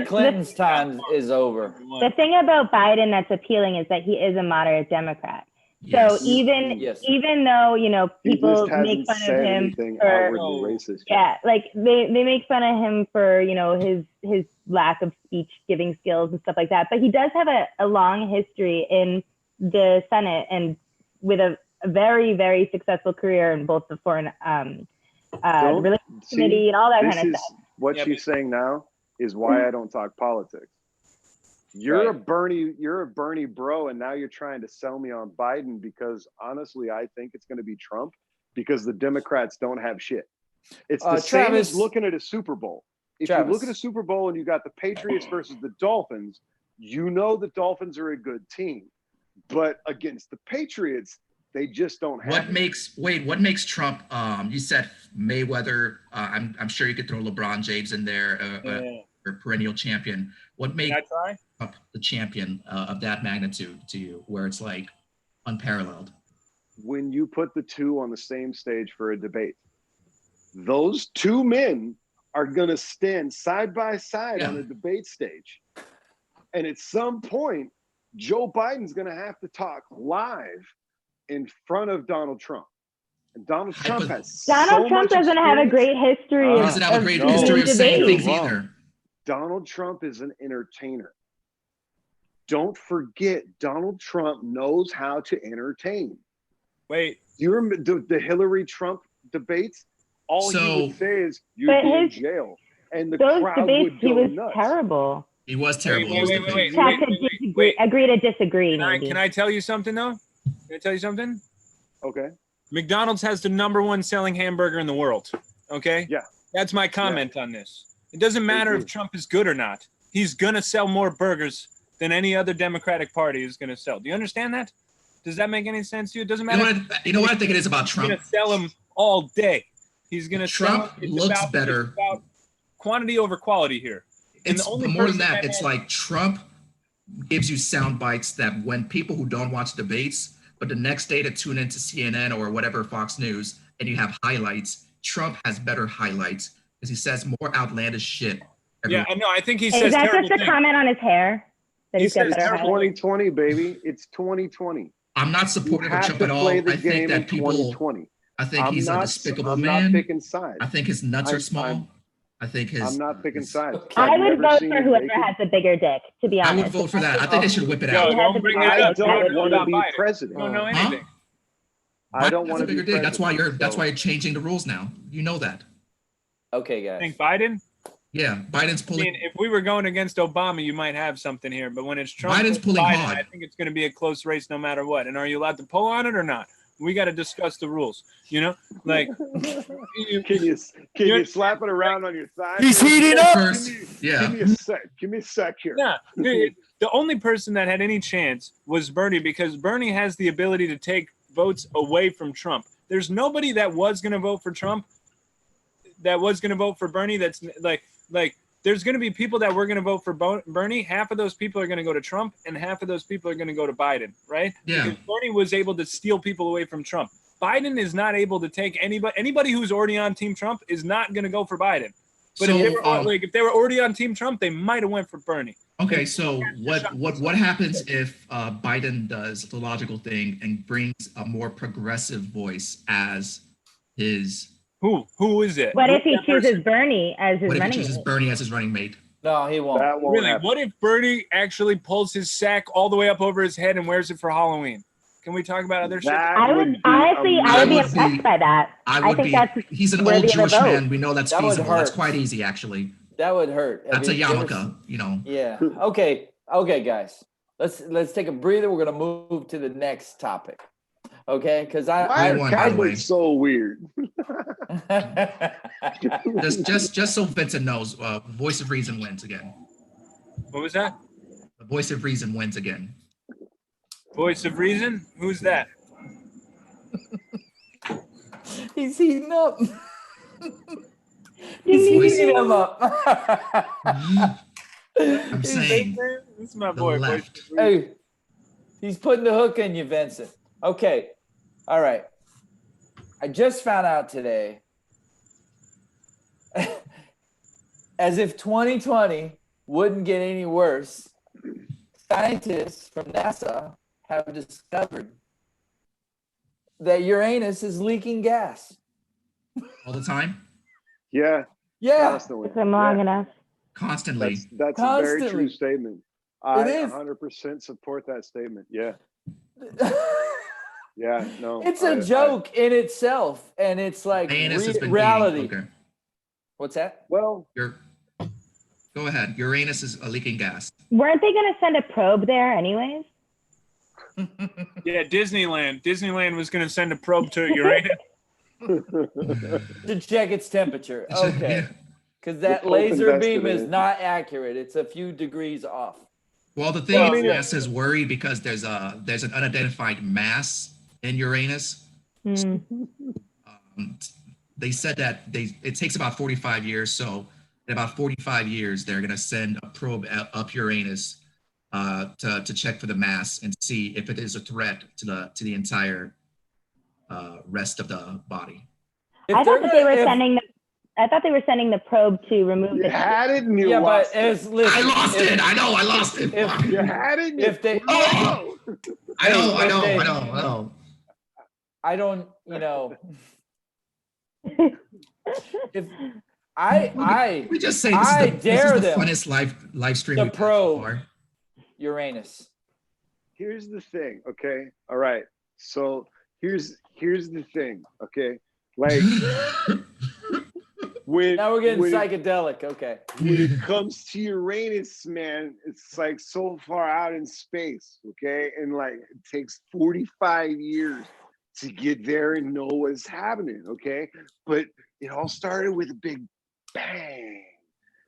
Clintons' time is over. The thing about Biden that's appealing is that he is a moderate Democrat. Yes. So even Yes. though, He people just make hasn't fun said of him anything for, outwardly racist. yet. yeah, like they make fun of him for, his lack of speech giving skills and stuff like that. But he does have a long history in the Senate and with a very, very successful career in both the foreign Don't- relations see, committee and all that This kind of is stuff. what Yeah, she's saying now is why I don't talk politics. You're Right. a Bernie bro, and now you're trying to sell me on Biden because honestly, I think it's going to be Trump because the Democrats don't have shit. It's the same Travis- as looking at a Super Bowl. If Travis. you look at a Super Bowl and you got the Patriots versus the Dolphins, you know the Dolphins are a good team, but against the Patriots, they just don't have. What makes Trump? You said Mayweather. I'm sure you could throw LeBron James in there, or perennial champion. What makes Can I try? Trump the champion of that magnitude to you, where it's like unparalleled? When you put the two on the same stage for a debate, those two men are going to stand side by side on a debate stage. And at some point, Joe Biden's going to have to talk live in front of Donald Trump. And Donald Trump has Donald Trump doesn't have a great history. He Uh, doesn't have a great no. history of saying debating. things either. Donald Trump is an entertainer. Don't forget, Donald Trump knows how to entertain. Wait, Do you remember the Hillary Trump debates? All he So- would say is, "You'd But be in his- jail," and the Those crowd debates, would he go was nuts. terrible. He was terrible. Wait, in those wait, wait, debates. wait. Have to disagree, agree to disagree, maybe. can I tell you something though? Can I tell you something? Okay. McDonald's has the #1 selling hamburger in the world. Okay? Yeah. That's my comment on this. It doesn't matter do. if Trump is good or not. He's gonna sell more burgers than any other Democratic Party is gonna sell. Do you understand that? Does that make any sense to you? It doesn't You know matter. what? You know what I think it is about He's Trump. gonna sell them all day. He's gonna Trump sell 'em. It's looks about, better. It's about quantity over quality here. And It's the only more than person that. that It's has- like Trump gives you sound bites that when people who don't watch debates, but the next day to tune into CNN or whatever Fox News, and you have highlights. Trump has better highlights because he says more outlandish shit. Yeah, I know. I think he Is says that terrible just a things. comment on his hair? That He he's got says better It's terrible highlights? 2020, baby. It's 2020. I'm not You supportive of have Trump to at all. play the I think game that in people. 2020. I think he's a despicable I'm man. not picking sides. I think his nuts I'm- are small. I think his. I'm not picking his- sides. I I've would never vote seen for him whoever naked. has the bigger dick, to be I honest. would vote for that. I think they should whip it Yo, out. don't bring that I up. You don't don't know want to about be Biden. president. You don't know Huh? anything. I don't Biden want has to a be bigger dick. That's why president, you're. so- You're changing the rules now. You know that. Okay, I guys. think Biden. Yeah, Biden's I pulling. mean, if we were going against Obama, you might have something here. But when it's Trump, Biden's versus pulling Biden, hard. I think it's going to be a close race no matter what. And are you allowed to pull on it or not? We got to discuss the rules. You know, like you- Can you slap it around on your thigh? He's for a heating sec? up. First, Give yeah. me a sec. Give me a sec here. yeah, dude, the only person that had any chance was Bernie because Bernie has the ability to take votes away from Trump. There's nobody that was going to vote for Trump that was going to vote for Bernie. That's like there's going to be people that were going to vote for Bernie. Half of those people are going to go to Trump, and half of those people are going to go to Biden, right? Yeah. Because Bernie was able to steal people away from Trump. Biden is not able to take anybody who's already on Team Trump is not going to go for Biden. But So, if they were already on Team Trump, they might have went for Bernie. Okay, so what happens if Biden does the logical thing and brings a more progressive voice as his? Who is it? What if he Who's that person? chooses Bernie as his What if he running chooses mate? Bernie as his running mate? No, he won't. That won't Really? happen. What if Bernie actually pulls his sack all the way up over his head and wears it for Halloween? Can we talk about other shit? That I would honestly, I would be That would be- impressed by that. I would think be. that's He's an worthy old of a Jewish vote. man. We know that's That would feasible. That's hurt. quite easy, actually. That would hurt. That's a Have you ever yarmulke, you know. Yeah. Okay, guys. Let's take a breather. We're gonna move to the next topic. Okay, because Why I are won, by the way. Catholics so weird? Just so Vincent knows, Voice of Reason wins again. What was that? The Voice of Reason wins again. Voice of Reason? Who's that? He's heating up. He's Voice- Heating him up. I'm saying This is my the boy. left. Voice of Reason. Hey, he's putting the hook in you, Vincent. Okay. All right. I just found out today, as if 2020 wouldn't get any worse, scientists from NASA have discovered that Uranus is leaking gas. All the time, Yeah, Yeah, constantly. Took him long Yeah. enough. constantly. That's a very Constantly. true statement. I is. 100% support that statement. Yeah. Yeah. No. it's a joke in itself, and it's like Uranus has been reality. leaking. Okay, What's that? Well, go ahead. Uranus is a leaking gas. Weren't they going to send a probe there anyways? Yeah, Disneyland. Disneyland was going to send a probe to Uranus. To check its temperature. Okay. Yeah. Because that Pope laser invested beam in is it. not accurate. It's a few degrees off. Well, the thing Well, is, yeah. NASA is worried because there's an unidentified mass in Uranus. Hmm. They said that it takes about 45 years. So in about 45 years, they're going to send a probe up Uranus to check for the mass and see if it is a threat to the entire rest of the body. If I thought they're that they were gonna- if- sending the. I thought they were sending the probe to remove you the. had it and you Yeah, lost but it. listen, I lost if- it. I know. I lost it. if- Fuck. You had it and If they- Oh! I know. I if know. they- I know. I know. I don't, if I We just say I this dare is the them funnest live stream to we've had so probe. far. Uranus. Here's the thing, okay? All right. So here's the thing, okay? Like when Now we're getting when psychedelic. Okay. when it comes to Uranus, man, it's like so far out in space, okay? And like it takes 45 years to get there and know what's happening, okay? But it all started with a big bang.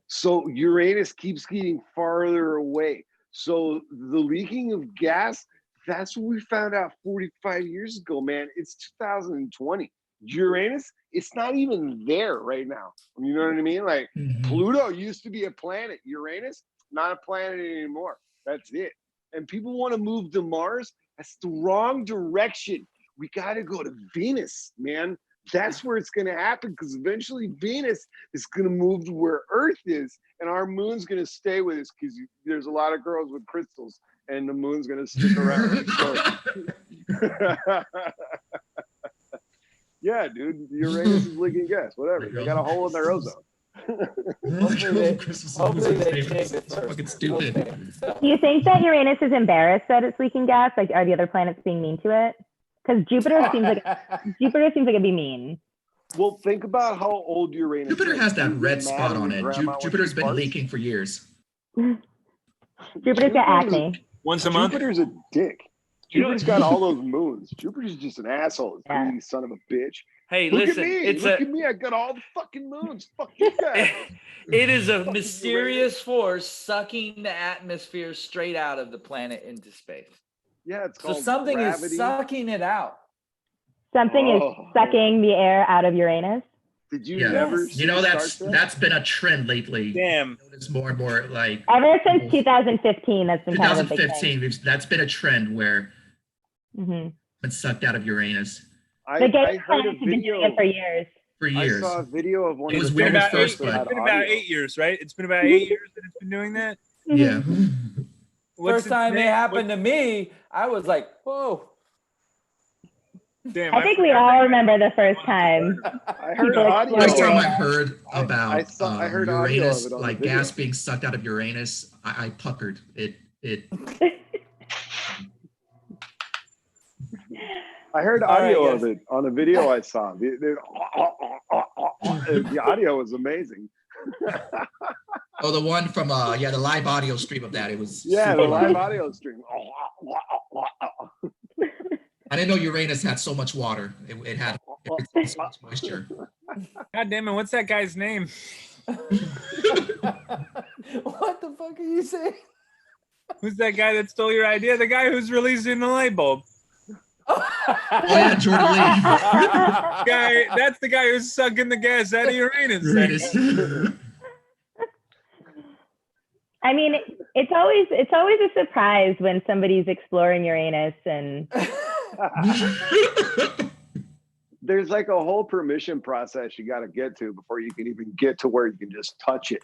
So Uranus keeps getting farther away. So the leaking of gas, that's what we found out 45 years ago, man. It's 2020. Uranus, it's not even there right now. You know what I mean? Like Mhm. Pluto used to be a planet. Uranus, not a planet anymore. That's it. And people want to move to Mars. That's the wrong direction. We got to go to Venus, man. That's where it's going to happen because eventually Venus is going to move to where Earth is, and our moon's going to stay with us because there's a lot of girls with crystals, and the moon's going to stick around. So, yeah, dude, Uranus is leaking gas. Whatever. They got a hole in their ozone. Hopefully they change it It's first. fucking stupid. Okay, so- Do you think that Uranus is embarrassed that it's leaking gas? Like, are the other planets being mean to it? Because Jupiter seems like it'd be mean. Well, think about how old Uranus Jupiter is. has that You get red mad spot at on your it. grandma when Jupiter's she been farts? leaking for years. Jupiter's got acne. Once a month. Jupiter's a dick. You know- Jupiter's got all those moons. Jupiter's just an asshole. Yeah. Greedy son of a bitch. Hey, Look listen, at me. it's Look at me. I got all the fucking moons. Fuck you guys. it is a Fucking mysterious force sucking the atmosphere straight out of the planet into space. Yeah, it's So called something gravity. is sucking it out. Something Oh. is sucking the air out of Uranus. Did you Yeah. never Yes. see You know, Star that's Trek? been a trend lately. Damn. It's more and more like Ever since 2015, that's been kind of a big thing. 2015. That's been a trend where Mm-hmm. it's sucked out of Uranus I, The I gay heard a planets have been video. doing it for years. for I years. saw a video of one It of was the weird Been at about, eight, first, it's but- had been about audio. 8 years, right? It's been about 8 years that it's been doing that. Yeah. What's First its time it name? happened to me, I was like, whoa. Damn, I think we forgot all that. remember the first time. I heard People audio. First time I Yeah. heard about I heard audio of Uranus, it on the like video. gas being sucked out of Uranus, I puckered. I heard All right, audio guys. of it on a video I saw. The audio was amazing. Oh, the one from the live audio stream of that. It was Yeah, super the live loud. audio stream. I didn't know Uranus had so much water. It had so much moisture. God damn it! What's that guy's name? What the fuck are you saying? Who's that guy that stole your idea? The guy who's releasing the light bulb. Oh yeah, Jordan Lee. That's the guy who's sucking the gas out of Uranus. Uranus. I mean, it's always a surprise when somebody's exploring Uranus and There's like a whole permission process you got to get to before you can even get to where you can just touch it.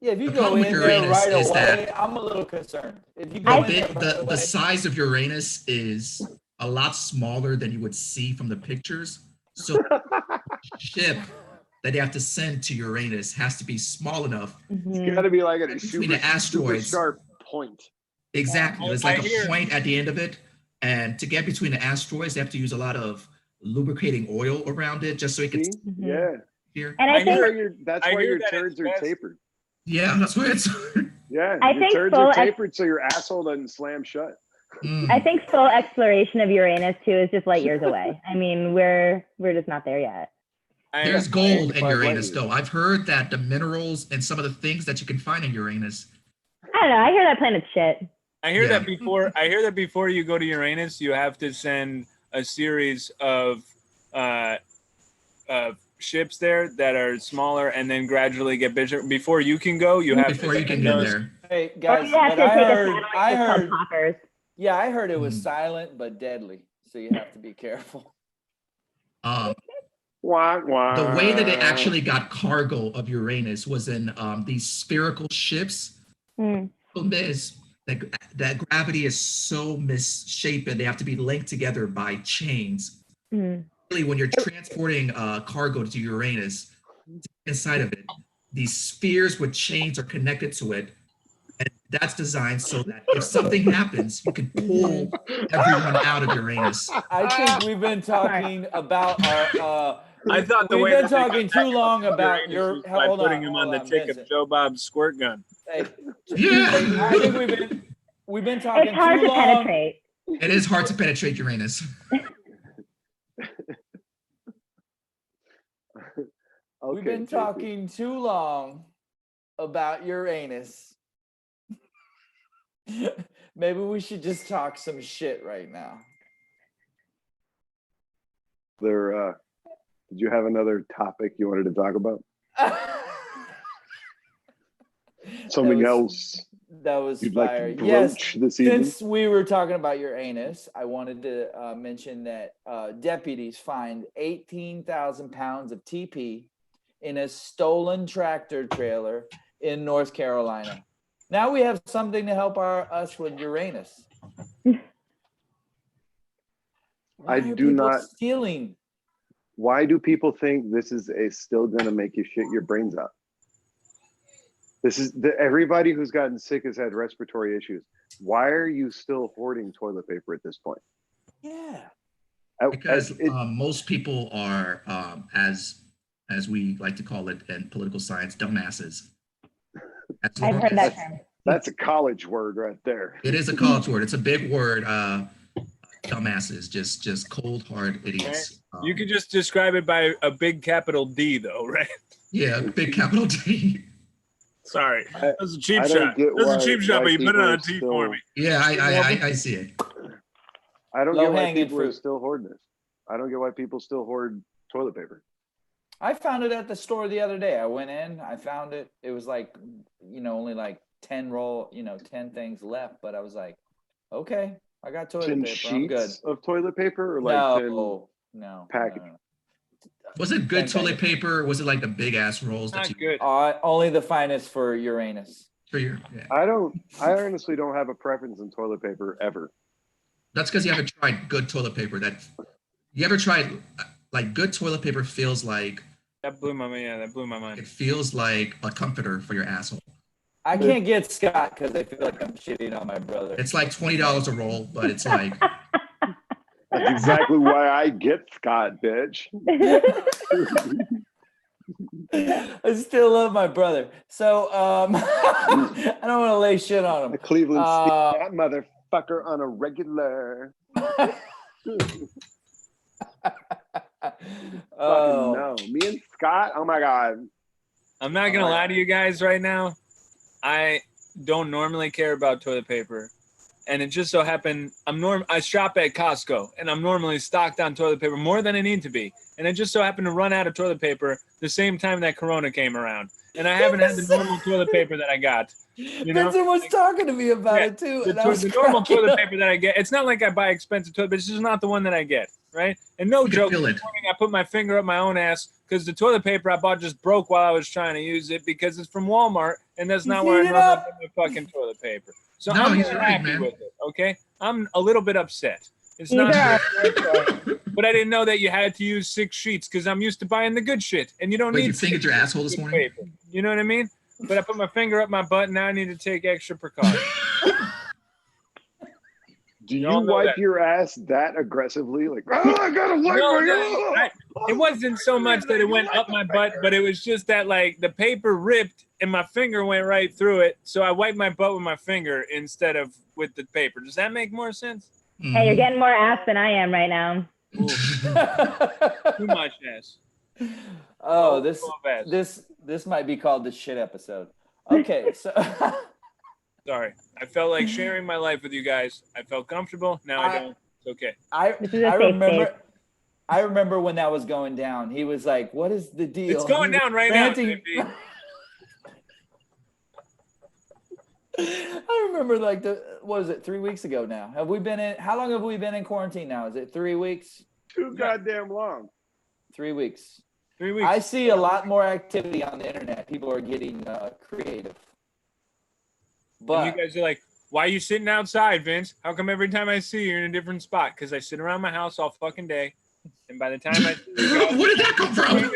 Yeah, if you The go problem in with there Uranus right is away, that- I'm a little concerned. If you go in there right The away, size of Uranus is a lot smaller than you would see from the pictures. So the ship that they have to send to Uranus has to be small enough. It's got to be like at a Between super, the asteroids. super sharp point. Exactly. There's I like hear- a point at the end of it. And to get between the asteroids, they have to use a lot of lubricating oil around it just so it can See? Mhm. Yeah. here. and I I think hear- That's I why hear your that it's turds are best. tapered. Yeah, that's what it's. Yeah, I your think turds full are ex- tapered so your asshole doesn't slam shut. I think full exploration of Uranus too is just light years away. I mean, we're just not there yet. There's gold in 85 Uranus, light though. I've heard that the minerals and some of the things that you can find in Uranus. I don't know. I hear that planet's shit. I hear Yeah. that before. I hear that before you go to Uranus, you have to send a series of ships there that are smaller, and then gradually get bigger. Before you can go, you have Before to you can send get those. there. hey Or guys, you have but to take a I satellite that's called heard, Talkers. yeah, I heard it was Mhm. silent but deadly, so you have to be careful. Wah, wah. The way that they actually got cargo of Uranus was in these spherical ships. Mm. Problem is that gravity is so misshapen, they have to be linked together by chains. Mm. Really, when you're transporting cargo to Uranus, inside of it, these spheres with chains are connected to it. And that's designed so that if something happens, you can pull everyone out of Uranus. I think we've been talking about our. I thought the we've way been that they got talking back too long about Uranus your. was by Hold putting him on the tick Vincent. of Joe Bob's squirt gun. Hey, Yeah. I think we've been talking It's hard too to long. penetrate. It is hard to penetrate Uranus. We've been JP. talking too long about Uranus. Maybe we should just talk some shit right now. Did you have another topic you wanted to talk about? Something else That was you'd fire. like to Yes. broach this evening? Since we were talking about Uranus, I wanted to mention that deputies find 18,000 pounds of TP in a stolen tractor trailer in North Carolina. Now we have something to help us with Uranus. Why I are do people not- stealing. Why do people think this is still going to make you shit your brains out? This is everybody who's gotten sick has had respiratory issues. Why are you still hoarding toilet paper at this point? Yeah. Because most people are, as we like to call it in political science, dumbasses. As I've long heard as- that term. That's a college word right there. It is a college word. It's a big word. Dumbasses, just cold hard idiots. You could just describe it by a big capital D, though, right? Yeah, big capital D. Sorry, I- that was a cheap I don't shot. get That was a why- cheap shot, why but you put it people on are a T still- for me. Yeah, I see it. I don't get why Low-hanging people are fruit. still hoarding this. I don't get why people still hoard toilet paper. I found it at the store the other day. I went in, I found it. It was like, only like 10 10 things left. But I was like, okay, I got toilet 10 paper. I'm good. sheets of toilet paper or like 10 No. package? no. Was it good Same toilet thing. paper? Or was it like the big ass rolls that Not you good. Only the finest for Uranus. for your? Yeah. I honestly don't have a preference in toilet paper ever. That's because you haven't tried good toilet paper. You ever tried like good toilet paper feels like That blew my mind. Yeah, that blew my mind. it feels like a comforter for your asshole. I can't get Scott because I feel like I'm shitting on my brother. It's like $20 a roll, but it's like That's exactly why I get Scott, bitch. I still love my brother. So I don't want to lay shit on him. Cleveland Uh, Steve, that fuck her on a regular. Fucking no. Me and Scott, oh my God. I'm not going to lie to you guys right now. I don't normally care about toilet paper. And it just so happened I shop at Costco, and I'm normally stocked on toilet paper more than I need to be. And I just so happened to run out of toilet paper the same time that Corona came around. And I haven't had the normal toilet paper that I got. You know? Vincent was talking to me about it too. The normal toilet paper that I get, it's not like I buy expensive toilet paper. It's just not the one that I get, right? And no joke, this morning I put my finger up my own ass because the toilet paper I bought just broke while I was trying to use it because it's from Walmart, and that's not where I normally put my fucking toilet paper. So I'm not happy with it, okay? I'm a little bit upset. It's not but I didn't know that you had to use 6 sheets because I'm used to buying the good shit, and you don't need. You fingered your asshole this morning? Paper. You know what I mean? But I put my finger up my butt, and now I need to take extra precautions. Do you wipe your ass that aggressively? Like, oh, I gotta wipe it wasn't so much that it went up my butt, but it was just that, like, the paper ripped and my finger went right through it. So I wiped my butt with my finger instead of with the paper. Does that make more sense? Hey, you're getting more ass than I am right now. Too much ass. Oh, this might be called the shit episode. Okay, so sorry. I felt like sharing my life with you guys. I felt comfortable. Now I don't. It's okay. I remember when that was going down. He was like, "What is the deal?" It's going down right now. I remember like what was it, 3 weeks ago now? How long have we been in quarantine now? Is it 3 weeks? Too goddamn long. 3 weeks. 3 weeks. I see a lot more activity on the internet. People are getting creative. But and you guys are like, why are you sitting outside, Vince? How come every time I see you, you're in a different spot? Because I sit around my house all fucking day. And by the time I see you guys, where did that come from?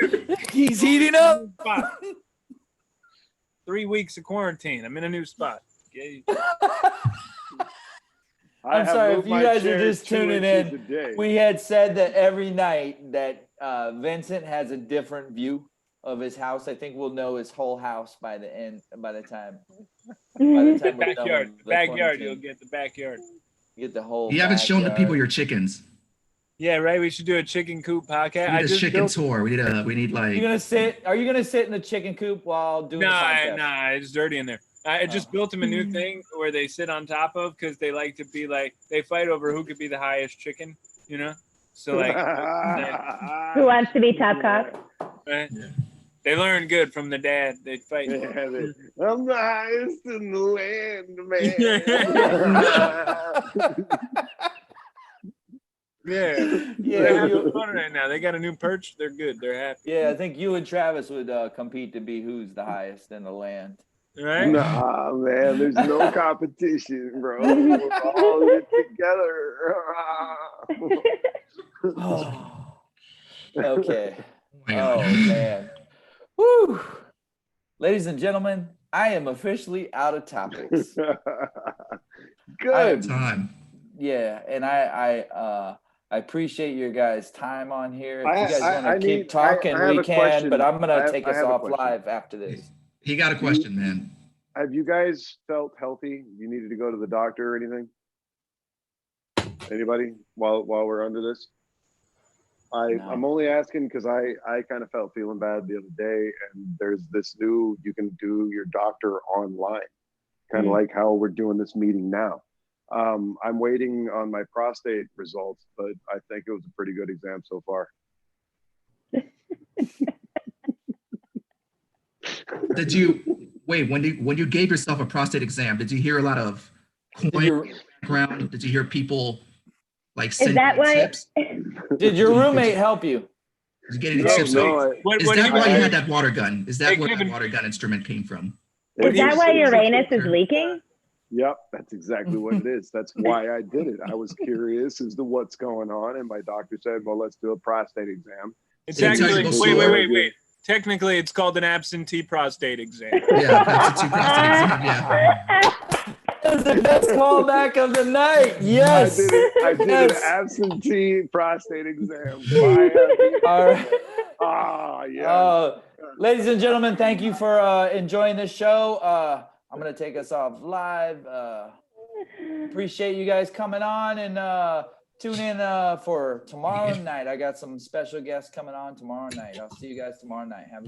He's heating up. 3 weeks of quarantine. I'm in a new spot. I'm sorry if you guys are just tuning in. We had said that every night that Vincent has a different view of his house. I think we'll know his whole house by the time. The backyard. You'll get the backyard. Get the whole. You haven't shown the people your chickens. Yeah, right. We should do a chicken coop podcast. We need a chicken tour. We need like. Are you gonna sit in the chicken coop while doing? Nah, it's dirty in there. I just built them a new thing where they sit on top of because they like to be like they fight over who could be the highest chicken, you know. So like, who wants to be top cock? Right? Yeah. They learn good from the dad. They fight. Yeah, I'm the highest in the land, man. Yeah. They're having fun right now. They got a new perch. They're good. They're happy. Yeah, I think you and Travis would compete to be who's the highest in the land. Right? Nah, man. There's no competition, bro. We're all in it together. Oh. Okay. Oh man. Woo! Ladies and gentlemen, I am officially out of topics. Good time. Yeah, and I appreciate your guys' time on here. If you guys want to keep talking, we can, but I'm gonna take us off live after this. He got a question, man. Have you guys felt healthy? You needed to go to the doctor or anything? Anybody while we're under this? I'm only asking because I kind of felt feeling bad the other day, and there's this new, you can do your doctor online, kind of like how we're doing this meeting now. I'm waiting on my prostate results, but I think it was a pretty good exam so far. Did you wait when you gave yourself a prostate exam? Did you hear a lot of coin background? Did you hear people like sending tips? Did your roommate help you? Did you get any tips? No, is that why you had that water gun? Is that where that water gun instrument came from? Is that why Uranus is leaking? Yep, that's exactly what it is. That's why I did it. I was curious as to what's going on, and my doctor said, "Well, let's do a prostate exam." It's actually wait. Technically, it's called an absentee prostate exam. Yeah, absentee prostate exam. Yeah. That was the best callback of the night. Yes. I did an absentee prostate exam. All right. Yeah. Ladies and gentlemen, thank you for enjoying this show. I'm going to take us off live. Appreciate you guys coming on, and tune in for tomorrow night. I got some special guests coming on tomorrow night. I'll see you guys tomorrow night. Have a